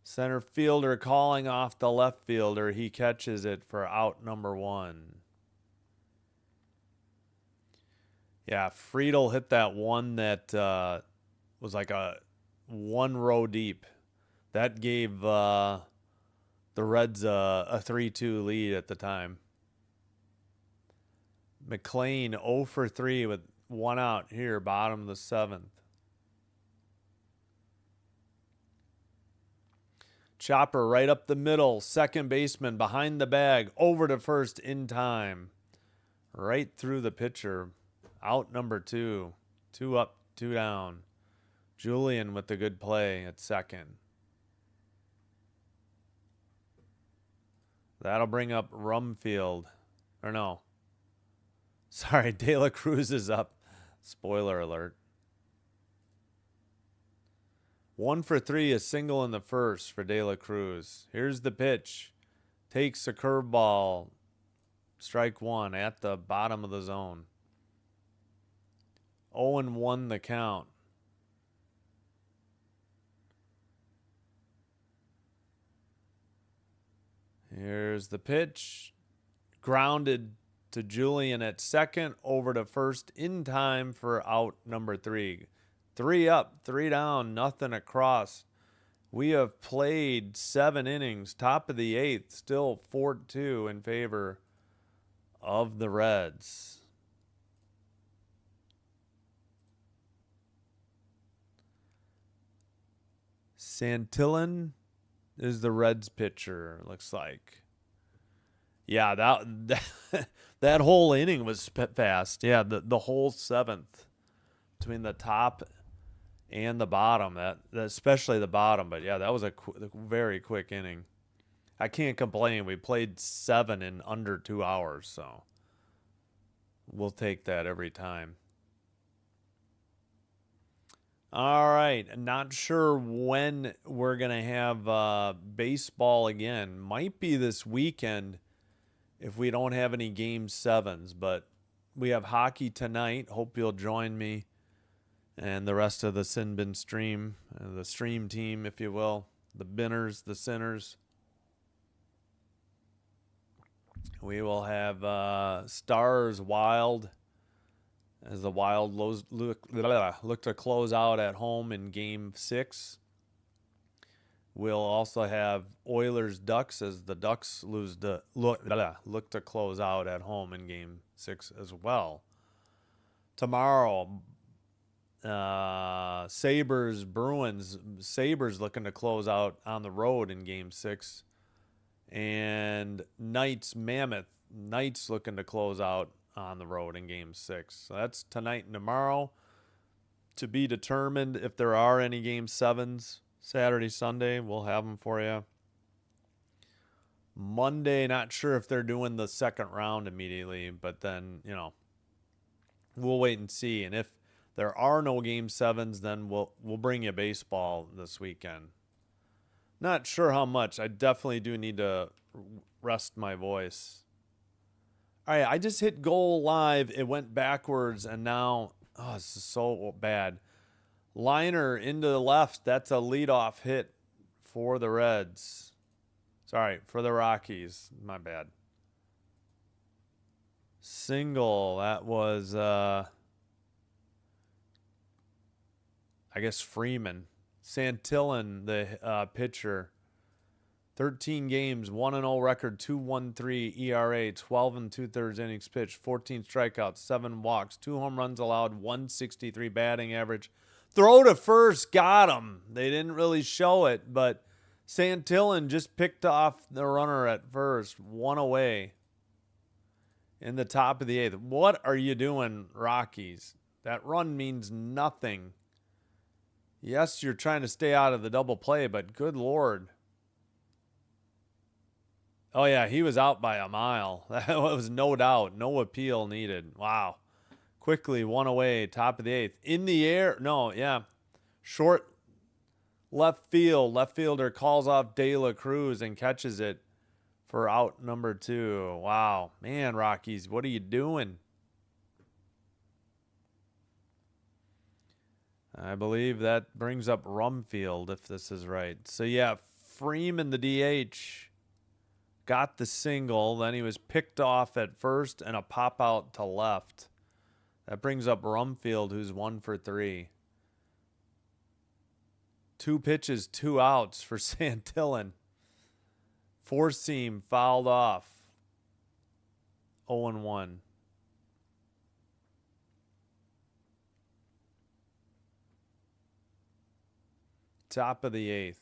Center fielder calling off the left fielder. He catches it for out number 1. Yeah, Friedel hit that one that was like a 1 row deep. That gave the Reds a 3-2 lead at the time. McLean 0 for 3 with 1 out here, bottom of the 7th. Chopper right up the middle, second baseman behind the bag, over to first in time. Right through the pitcher. Out number 2. 2 up, 2 down. Julian with the good play at second. That'll bring up Rumfield. Or no. Sorry, De La Cruz is up. Spoiler alert. 1 for 3, a single in the first for De La Cruz. Here's the pitch. Takes a curveball. Strike 1 at the bottom of the zone. 0-1 the count. Here's the pitch. Grounded to Julian at second, over to first in time for out number 3. 3 up, 3 down, nothing across. We have played 7 innings, top of the 8th, still 4-2 in favor of the Reds. Santillan is the Reds pitcher, looks like. Yeah, that whole inning was fast. Yeah, the whole 7th between the top and the bottom. That especially the bottom. But yeah, that was a very quick inning. I can't complain. We played 7 in under 2 hours, so we'll take that every time. All right. Not sure when we're going to have baseball again. Might be this weekend if we don't have any game 7s, but we have hockey tonight. Hope you'll join me and the rest of the Sinbin stream, the stream team, if you will, the Binners, the Sinners. We will have Stars Wild as the Wild look to close out at home in Game 6. We'll also have Oilers Ducks as the Ducks look to close out at home in Game 6 as well. Tomorrow, Sabres Bruins. Sabres looking to close out on the road in Game 6. And Knights Mammoth. Knights looking to close out on the road in Game 6. So that's tonight and tomorrow. To be determined if there are any Game 7s. Saturday, Sunday, we'll have them for you. Monday, not sure if they're doing the second round immediately, but then, we'll wait and see. And if there are no Game 7s, then we'll bring you baseball this weekend. Not sure how much. I definitely do need to rest my voice. All right, I just hit goal live. It went backwards, and now, this is so bad. Liner into the left. That's a leadoff hit for the Reds. Sorry, for the Rockies. My bad. Single. That was, I guess, Freeman. Santillan, the pitcher. 13 games, 1-0 record, 2.13 ERA, 12 2/3 innings pitched, 14 strikeouts, 7 walks, 2 home runs allowed, 163 batting average. Throw to first, got him. They didn't really show it, but Santillan just picked off the runner at first, 1 away in the top of the 8th. What are you doing, Rockies? That run means nothing. Yes, you're trying to stay out of the double play, but good Lord. Oh, yeah, he was out by a mile. That was no doubt. No appeal needed. Wow. Quickly, 1 away, top of the 8th. In the air. No, yeah. Short left field. Left fielder calls off De La Cruz and catches it for out number 2. Wow. Man, Rockies, what are you doing? I believe that brings up Rumfield, if this is right. So, yeah, Freeman, the DH, got the single. Then he was picked off at first and a pop out to left. That brings up Rumfield, who's 1 for 3. 2 pitches, 2 outs for Santillan. 4-seam fouled off. 0-1. Top of the 8th.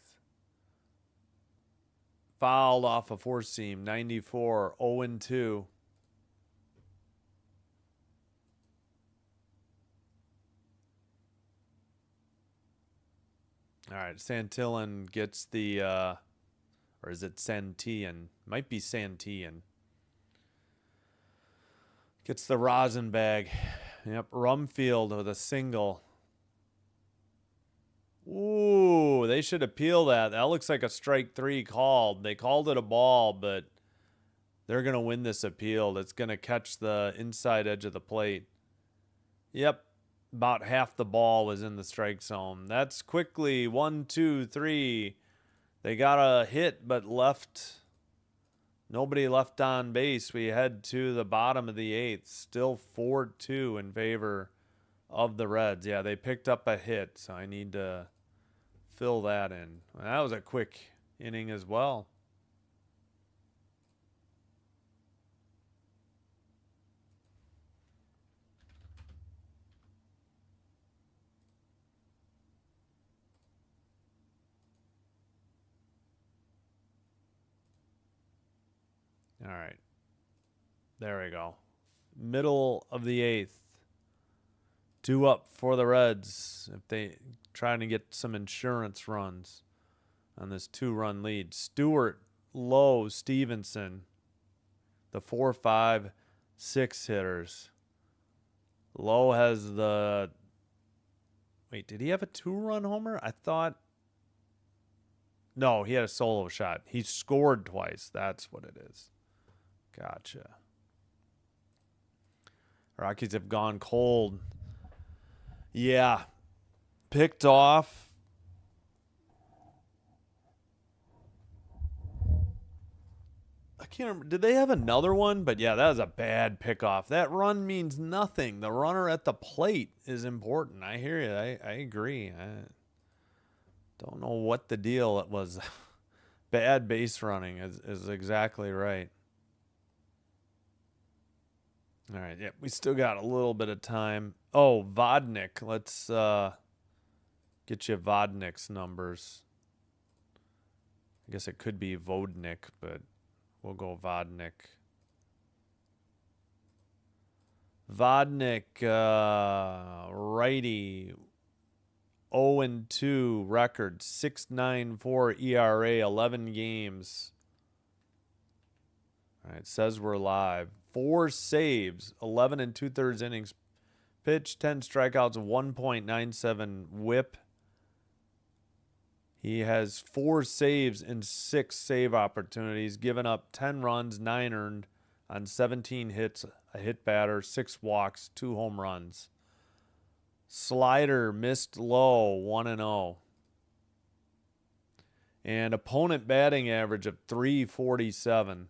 Fouled off a 4-seam. 94. 0-2. All right, Santillan gets the, or is it Santillan? Might be Santillan. Gets the rosin bag. Yep, Rumfield with a single. Ooh, they should appeal that. That looks like a strike 3 called. They called it a ball, but they're going to win this appeal. It's going to catch the inside edge of the plate. Yep. About half the ball was in the strike zone. That's quickly 1, 2, 3. They got a hit, but nobody left on base. We head to the bottom of the 8th. Still 4-2 in favor of the Reds. Yeah, they picked up a hit, so I need to fill that in. That was a quick inning as well. All right. There we go. Middle of the 8th. due up for the Reds if they trying to get some insurance runs on this 2-run lead. Stewart, Lowe, Stevenson, the 4, 5, 6 hitters. Lowe has the... Wait, did he have a 2-run homer? I thought... No, he had a solo shot. He scored twice. That's what it is. Gotcha. Rockies have gone cold. Yeah. Picked off. I can't remember. Did they have another one? But yeah, that was a bad pickoff. That run means nothing. The runner at the plate is important. I hear you. I agree. I don't know what the deal it was. Bad base running is exactly right. All right, yeah, we still got a little bit of time. Oh, Vodnik. Let's get you Vodnik's numbers. I guess it could be Vodnik, but we'll go Vodnik. Vodnik, righty, 0-2 record, 6.94 ERA, 11 games. All right, it says we're live. 4 saves, 11 2/3 innings pitched, 10 strikeouts, 1.97 whip. He has 4 saves in 6 save opportunities, given up 10 runs, 9 earned on 17 hits, a hit batter, 6 walks, 2 home runs. Slider missed low, 1-0. And opponent batting average of 347.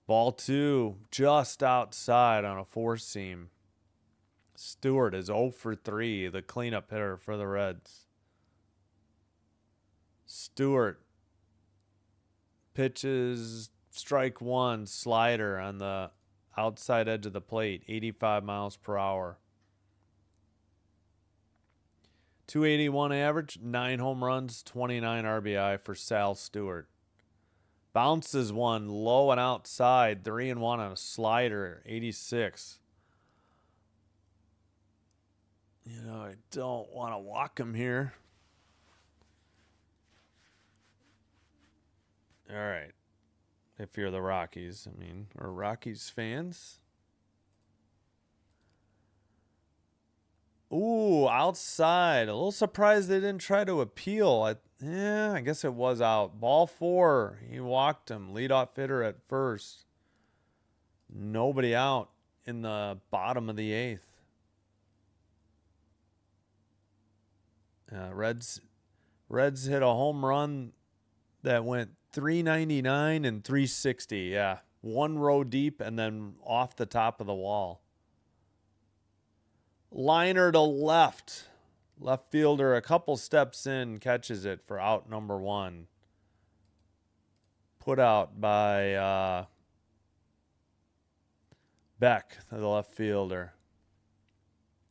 Ball 2, just outside on a 4-seam. Stewart is 0 for 3, the cleanup hitter for the Reds. Stewart pitches strike 1, slider on the outside edge of the plate, 85 miles per hour. 281 average, 9 home runs, 29 RBI for Sal Stewart. Bounces one low and outside, 3-1 on a slider, 86. You know, I don't want to walk him here. All right. If you're the Rockies, I mean, or Rockies fans. Ooh, outside. A little surprised they didn't try to appeal. I guess it was out. Ball 4. He walked him. Leadoff hitter at first. Nobody out in the bottom of the 8th. Reds hit a home run that went 399 and 360. Yeah, 1 row deep and then off the top of the wall. Liner to left. Left fielder a couple steps in, catches it for out number 1. Put out by Beck, the left fielder.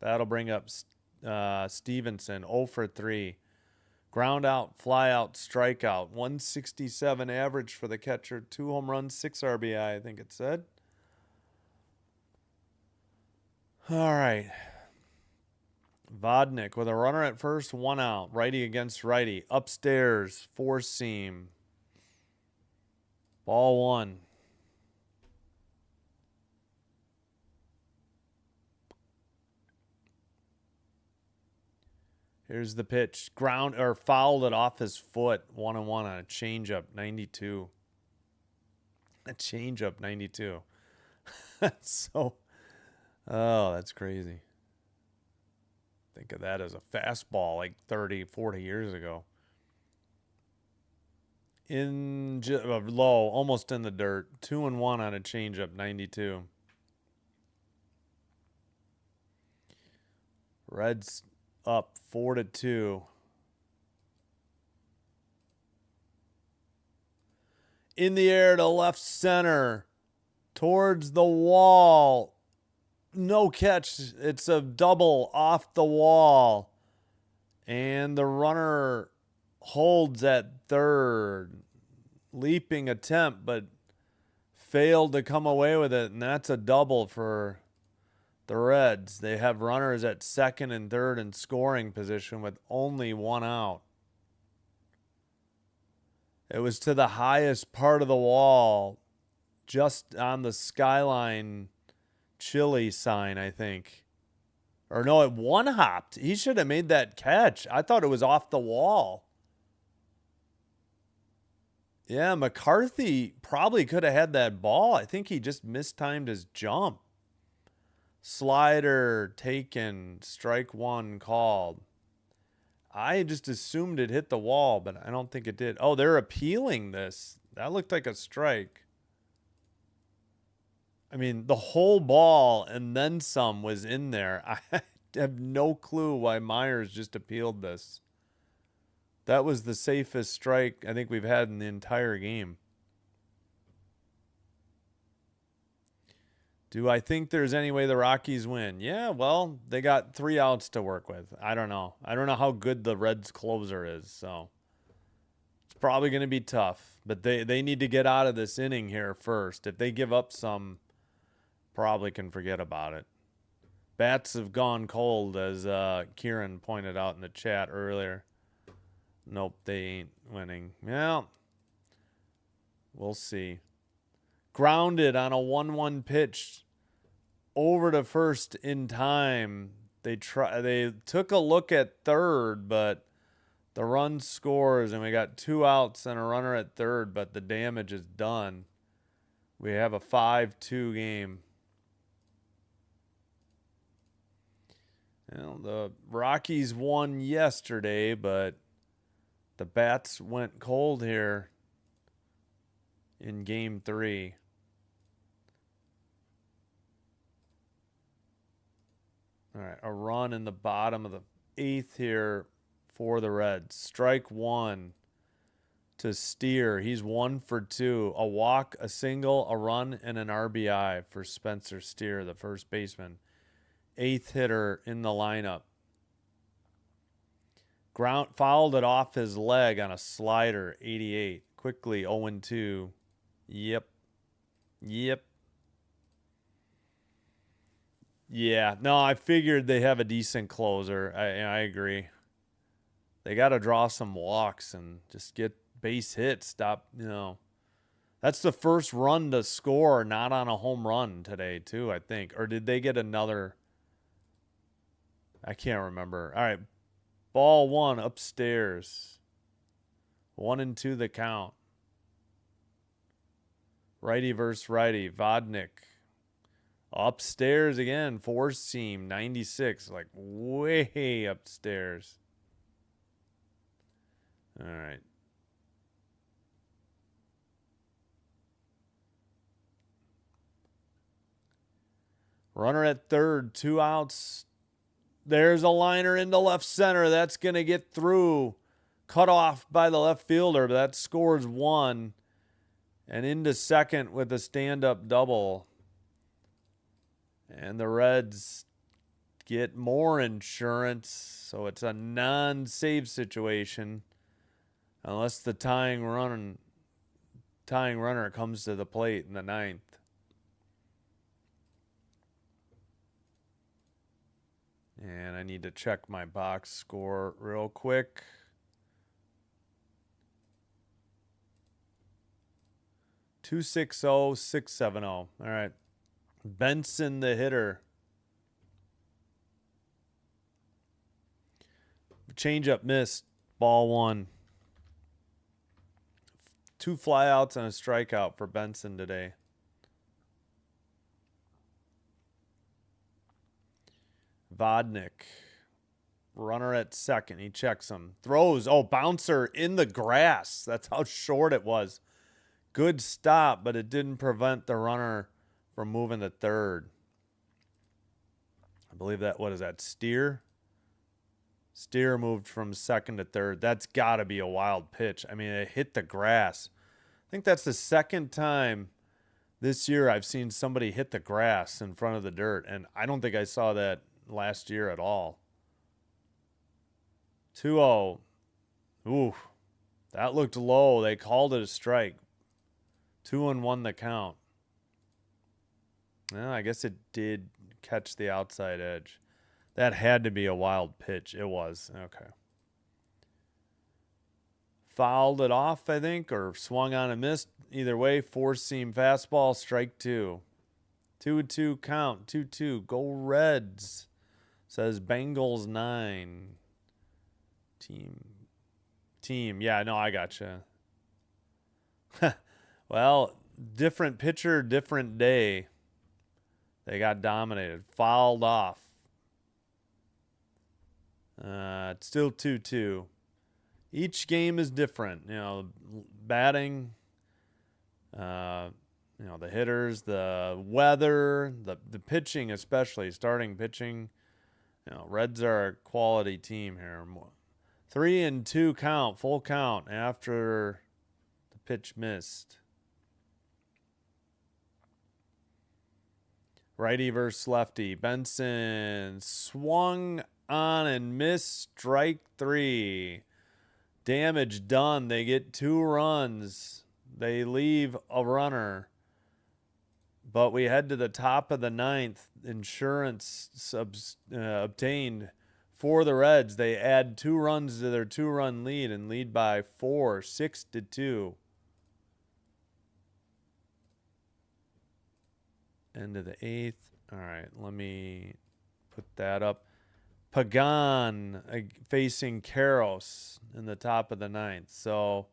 That'll bring up Stevenson, 0 for 3. Ground out, fly out, strikeout. 167 average for the catcher. 2 home runs, 6 RBI, I think it said. All right. Vodnik with a runner at first, 1 out. Righty against righty. Upstairs, 4-seam. Ball 1. Here's the pitch. Ground or fouled it off his foot. 1-1 on a changeup, 92. A changeup, 92. That's so. Oh, that's crazy. Think of that as a fastball like 30, 40 years ago. In low, almost in the dirt. 2-1 on a changeup, 92. Reds up 4-2. In the air to left center. Towards the wall. No catch. It's a double off the wall. And the runner holds at third. Leaping attempt, but failed to come away with it, and that's a double for the Reds. They have runners at second and third in scoring position with only one out. It was to the highest part of the wall, just on the skyline chili sign, I think. Or no, it one-hopped. He should have made that catch. I thought it was off the wall. Yeah, McCarthy probably could have had that ball. I think he just mistimed his jump. Slider taken, strike one called. I just assumed it hit the wall, but I don't think it did. Oh, they're appealing this. That looked like a strike. I mean, the whole ball and then some was in there. I have no clue why Myers just appealed this. That was the safest strike I think we've had in the entire game. Do I think there's any way the Rockies win? Yeah, well, they got 3 outs to work with. I don't know. I don't know how good the Reds closer is, so it's probably going to be tough. But they need to get out of this inning here first. If they give up some, probably can forget about it. Bats have gone cold, as Kieran pointed out in the chat earlier. Nope, they ain't winning. Well, we'll see. Grounded on a 1-1 pitch over to first in time. They took a look at third, but the run scores, and we got 2 outs and a runner at third, but the damage is done. We have a 5-2 game. Well, the Rockies won yesterday, but the bats went cold here in game 3. All right, a run in the bottom of the 8th here for the Reds. Strike one to Steer. He's 1 for 2. A walk, a single, a run, and an RBI for Spencer Steer, the first baseman. 8th hitter in the lineup. Fouled it off his leg on a slider, 88. Quickly 0-2. Yep. Yeah, no, I figured they have a decent closer. I agree. They got to draw some walks and just get base hits. Stop, That's the first run to score, not on a home run today, too, I think. Or did they get another? I can't remember. All right, ball 1 upstairs. 1-2 the count. Righty versus righty. Vodnik. Upstairs again, 4-seam, 96, like way upstairs. All right. Runner at third, 2 outs. There's a liner into left center. That's going to get through. Cut off by the left fielder, but that scores 1. And into second with a stand-up double. And the Reds get more insurance, so it's a non-save situation unless the tying runner comes to the plate in the 9th. And I need to check my box score real quick. .260, .670. All right. Benson, the hitter. Changeup missed. Ball 1. 2 flyouts and a strikeout for Benson today. Vodnik. Runner at second. He checks him. Throws. Oh, bouncer in the grass. That's how short it was. Good stop, but it didn't prevent the runner from moving to third. I believe that, what is that, Steer? Steer moved from second to third. That's got to be a wild pitch. I mean, it hit the grass. I think that's the second time this year I've seen somebody hit the grass in front of the dirt, and I don't think I saw that last year at all. 2-0. Ooh, that looked low. They called it a strike. 2-1 the count. Well, I guess it did catch the outside edge. That had to be a wild pitch. It was. Okay. Fouled it off, I think, or swung on and missed. Either way, four-seam fastball, strike two. 2-2 count, 2-2. Go Reds, says Bengals 9. Team. Yeah, no, I gotcha. Well, different pitcher, different day. They got dominated. Fouled off. It's still 2-2. Each game is different. You know, batting, the hitters, the weather, the pitching, especially starting pitching. You know, Reds are a quality team here. 3-2 count, full count after the pitch missed. Righty versus lefty. Benson swung on and missed, strike three. Damage done. They get 2 runs. They leave a runner. But we head to the top of the 9th. Insurance obtained for the Reds. They add 2 runs to their 2-run lead and lead by 4, 6-2. End of the 8th. All right, let me put that up. Pagan facing Karros in the top of the 9th. So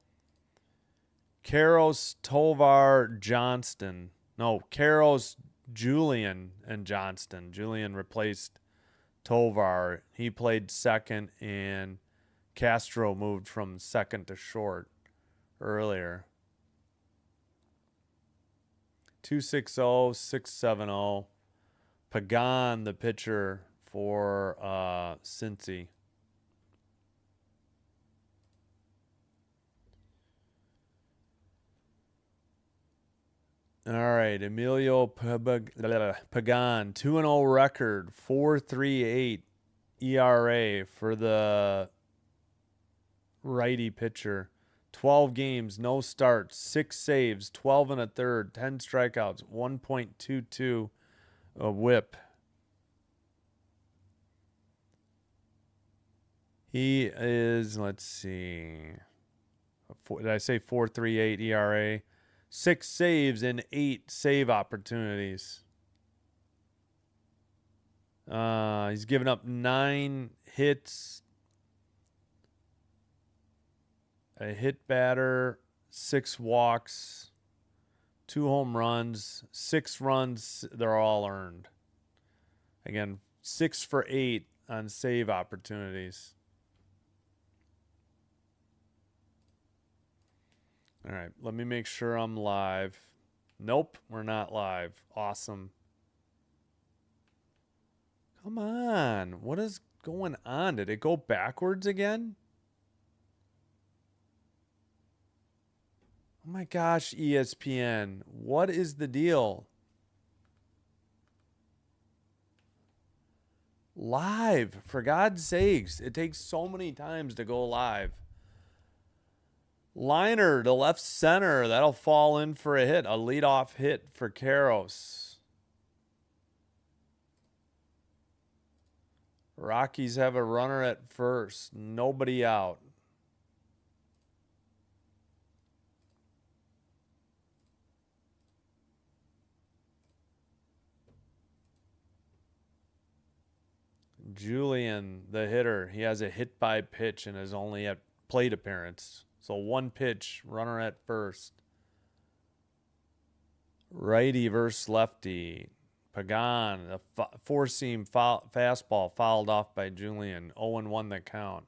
Karros, Tovar, Johnston. No, Karros, Julian, and Johnston. Julian replaced Tovar. He played second, and Castro moved from second to short earlier. 2-6-0, 6-7-0. Pagan, the pitcher for Cincy. All right, Emilio Pagan, 2-0 record, 4.38 ERA for the righty pitcher. 12 games, no starts, 6 saves, 12 1/3, 10 strikeouts, 1.22 whip. He is, let's see, did I say 4.38 ERA? 6 saves and 8 save opportunities. He's given up 9 hits, a hit batter, 6 walks, 2 home runs, 6 runs. They're all earned. Again, 6 for 8 on save opportunities. All right, let me make sure I'm live. Nope, we're not live. Awesome. Come on. What is going on? Did it go backwards again? Oh my gosh, ESPN. What is the deal? Live, for God's sakes. It takes so many times to go live. Liner to left center. That'll fall in for a hit. A leadoff hit for Karros. Rockies have a runner at first. Nobody out. Julian, the hitter, he has a hit by pitch and is only at plate appearance. So 1 pitch, runner at first. Righty versus lefty. Pagan, a 4-seam fastball fouled off by Julian. 0-1 the count.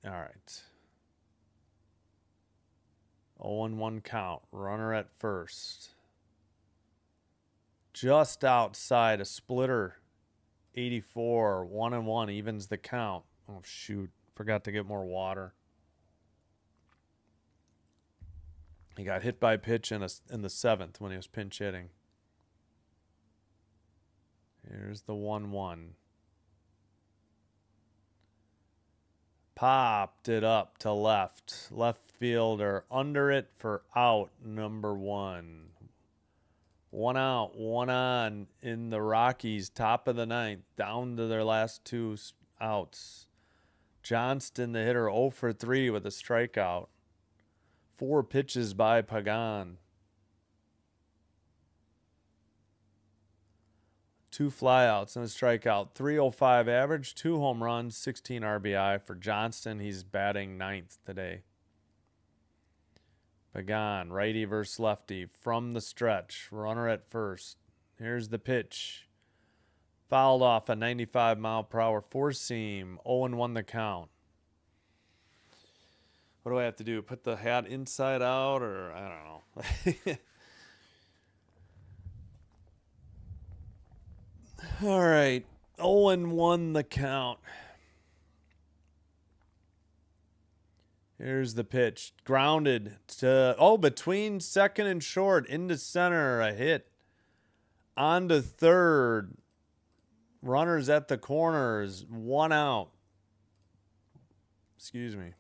All right. 0-1 count. Runner at first. Just outside a splitter. 84. 1-1 evens the count. Oh, shoot. Forgot to get more water. He got hit by pitch in the 7th when he was pinch hitting. Here's the 1-1. Popped it up to left. Left fielder under it for out number 1. 1 out, 1 on in the Rockies, top of the 9th, down to their last 2 outs. Johnston, the hitter, 0 for 3 with a strikeout. 4 pitches by Pagan. 2 flyouts and a strikeout. 305 average, 2 home runs, 16 RBI for Johnston. He's batting 9th today. Pagan, righty versus lefty from the stretch. Runner at first. Here's the pitch. Fouled off a 95-mile-per-hour four-seam. 0-1 the count. What do I have to do? Put the hat inside out, or I don't know. All right. 0-1 the count. Here's the pitch. Grounded to, between second and short, into center, a hit. On to third. Runners at the corners. 1 out. Excuse me.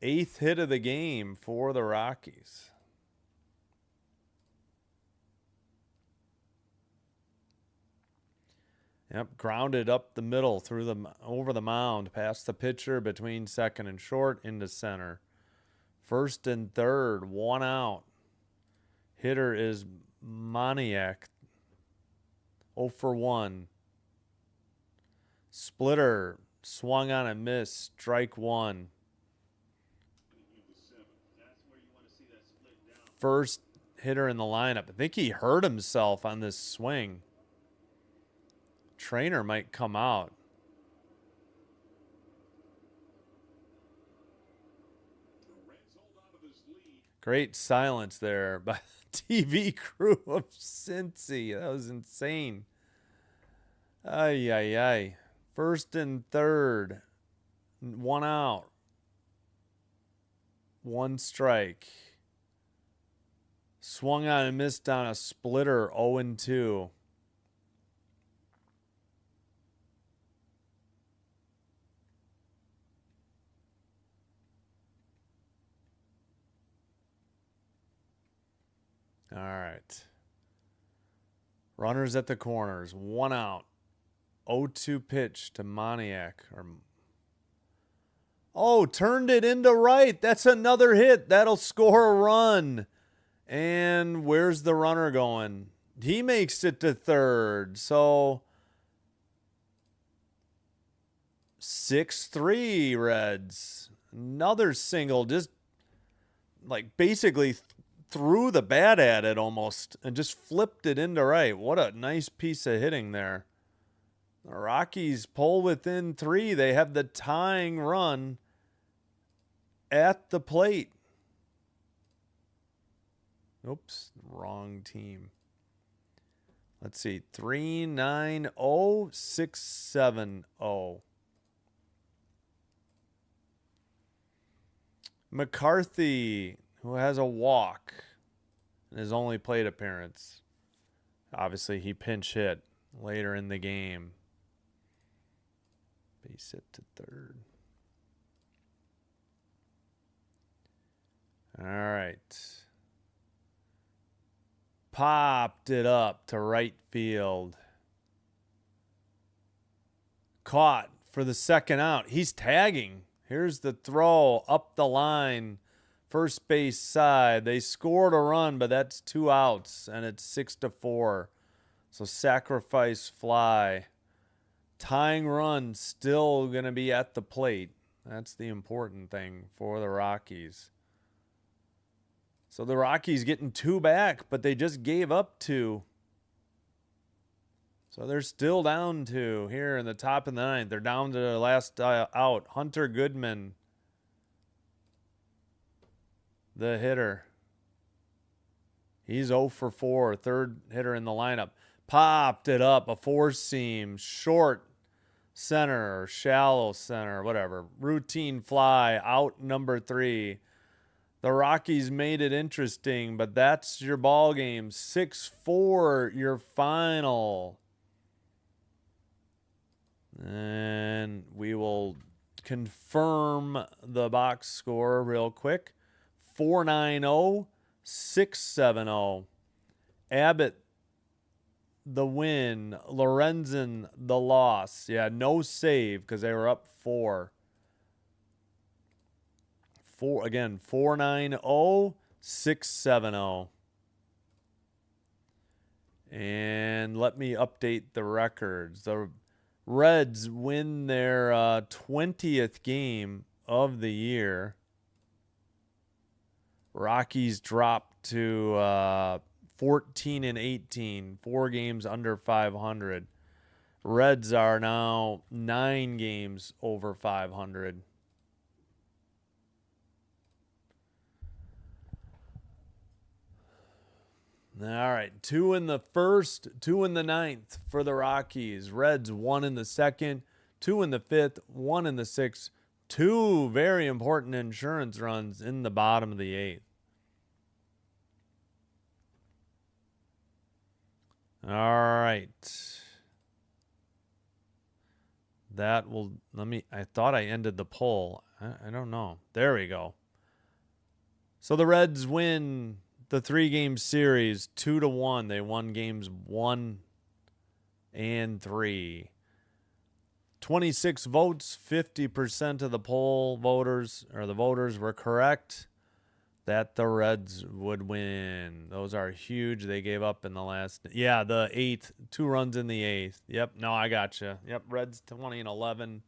8th hit of the game for the Rockies. Yep, grounded up the middle over the mound, past the pitcher, between second and short, into center. First and third, 1 out. Hitter is Moniak, 0 for 1. Splitter, swung on and missed, strike 1. First hitter in the lineup. I think he hurt himself on this swing. Trainer might come out. Great silence there by the TV crew of Cincy. That was insane. Ay, ay, ay. First and third. 1 out. 1 strike. Swung on and missed on a splitter. 0-2. All right. Runners at the corners. 1 out. 0-2 pitch to Moniak. Turned it into right. That's another hit. That'll score a run. And where's the runner going? He makes it to third. So 6-3 Reds. Another single. Just like basically threw the bat at it almost and just flipped it into right. What a nice piece of hitting there. The Rockies pull within 3. They have the tying run at the plate. Oops, wrong team. Let's see. 3-9-0-6-7-0. McCarthy, who has a walk in his only plate appearance. Obviously, he pinch hit later in the game. Base hit to third. All right. Popped it up to right field. Caught for the second out. He's tagging. Here's the throw up the line. First base side. They scored a run, but that's 2 outs, and it's 6-4. So sacrifice fly. Tying run still going to be at the plate. That's the important thing for the Rockies. So the Rockies getting 2 back, but they just gave up 2. So they're still down 2 here in the top of the 9th. They're down to their last out. Hunter Goodman, the hitter. He's 0 for 4, third hitter in the lineup. Popped it up, a 4-seam, short center, or shallow center, whatever. Routine fly, out number 3. The Rockies made it interesting, but that's your ball game. 6-4, your final. And we will confirm the box score real quick. 490, 670. Abbott, the win. Lorenzen, the loss. Yeah, no save because they were up 4. Again, 490, 670. And let me update the records. The Reds win their 20th game of the year. Rockies drop to 14 and 18, 4 games under 500. Reds are now 9 games over 500. All right, 2 in the first, 2 in the 9th for the Rockies. Reds 1 in the 2nd, 2 in the 5th, 1 in the 6th. 2 very important insurance runs in the bottom of the 8th. All right. That will, I thought I ended the poll. I don't know. There we go. So the Reds win the 3-game series 2-1. They won games 1 and 3. 26 votes, 50% of the poll voters, or the voters, were correct that the Reds would win. Those are huge. They gave up in the last, yeah, the 8th, 2 runs in the 8th. Yep, no, I gotcha. Yep, Reds 20 and 11.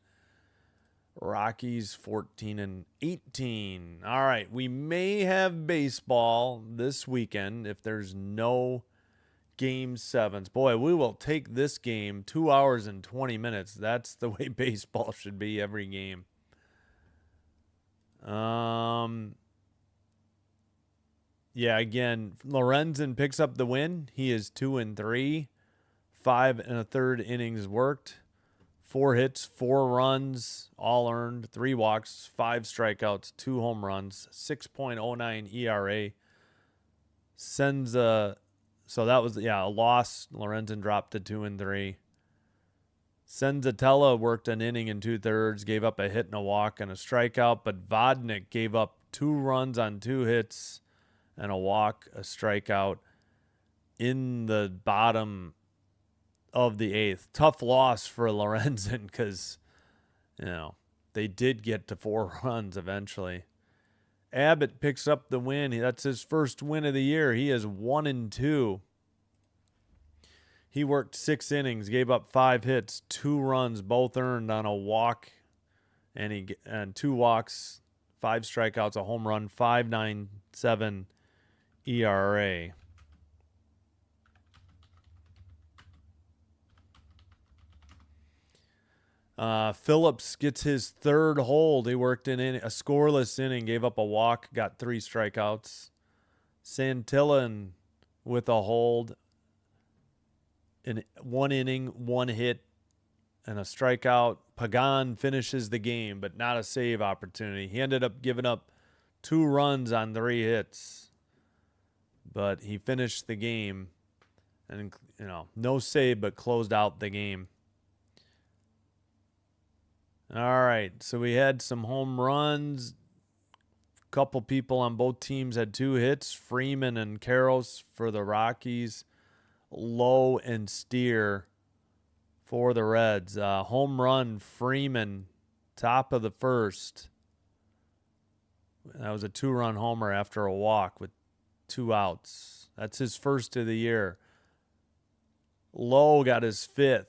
Rockies 14 and 18. All right, we may have baseball this weekend if there's no game 7s. Boy, we will take this game 2 hours and 20 minutes. That's the way baseball should be every game. Yeah, again, Lorenzen picks up the win. He is 2 and 3, 5 1/3 innings worked. 4 hits, 4 runs, all earned, 3 walks, 5 strikeouts, 2 home runs, 6.09 ERA. Senza, so that was, yeah, a loss. Lorenzen dropped to 2 and 3. Senzatella worked an inning and 2/3, gave up a hit and a walk and a strikeout, but Vodnik gave up 2 runs on 2 hits and a walk, a strikeout in the bottom of the 8th. Tough loss for Lorenzen because, you know, they did get to 4 runs eventually. Abbott picks up the win. That's his first win of the year. He is 1 and 2. He worked 6 innings, gave up 5 hits, 2 runs, both earned on a walk, and 2 walks, 5 strikeouts, a home run, 5.97 ERA. Phillips gets his 3rd hold. He worked in a scoreless inning, gave up a walk, got 3 strikeouts. Santillan with a hold in 1 inning, 1 hit, and a strikeout. Pagan finishes the game, but not a save opportunity. He ended up giving up 2 runs on 3 hits, but he finished the game, and, you know, no save, but closed out the game. All right, so we had some home runs. A couple people on both teams had 2 hits, Freeman and Karros for the Rockies, Lowe and Steer for the Reds. Home run, Freeman, top of the 1st. That was a 2-run homer after a walk with 2 outs. That's his first of the year. Lowe got his 5th.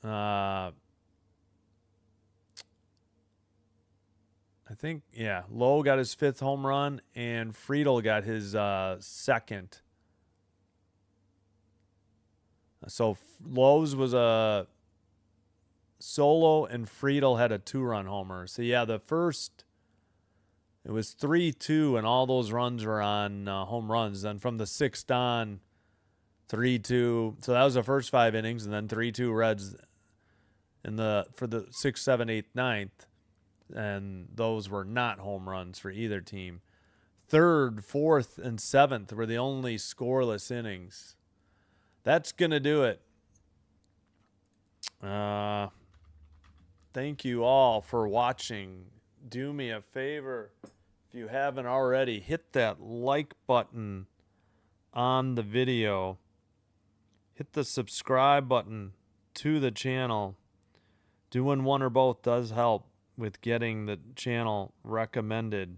I think, yeah, Lowe got his 5th home run, and Friedel got his 2nd. So Lowe's was a solo, and Friedel had a 2-run homer. So, yeah, the first, it was 3-2, and all those runs were on home runs. Then from the 6th on, 3-2. So that was the first 5 innings, and then 3-2 Reds for the 6th, 7th, 8th, 9th. And those were not home runs for either team. 3rd, 4th, and 7th were the only scoreless innings. That's going to do it. Thank you all for watching. Do me a favor, if you haven't already, hit that like button on the video. Hit the subscribe button to the channel. Doing one or both does help with getting the channel recommended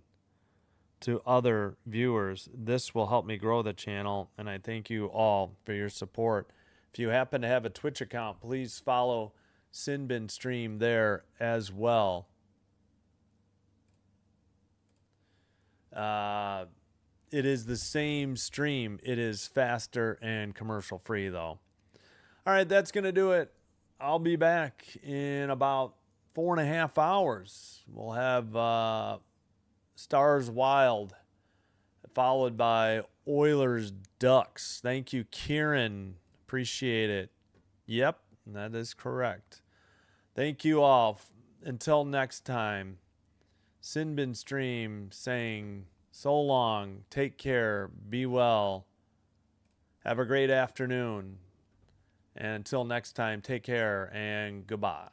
to other viewers. This will help me grow the channel, and I thank you all for your support. If you happen to have a Twitch account, please follow Sinbin Stream there as well. It is the same stream. It is faster and commercial free, though. All right, that's going to do it. I'll be back in about 4.5 hours. We'll have Stars Wild, followed by Oilers Ducks. Thank you, Kieran. Appreciate it. Yep, that is correct. Thank you all. Until next time, Sinbin Stream saying so long, take care, be well, have a great afternoon, and until next time, take care and goodbye.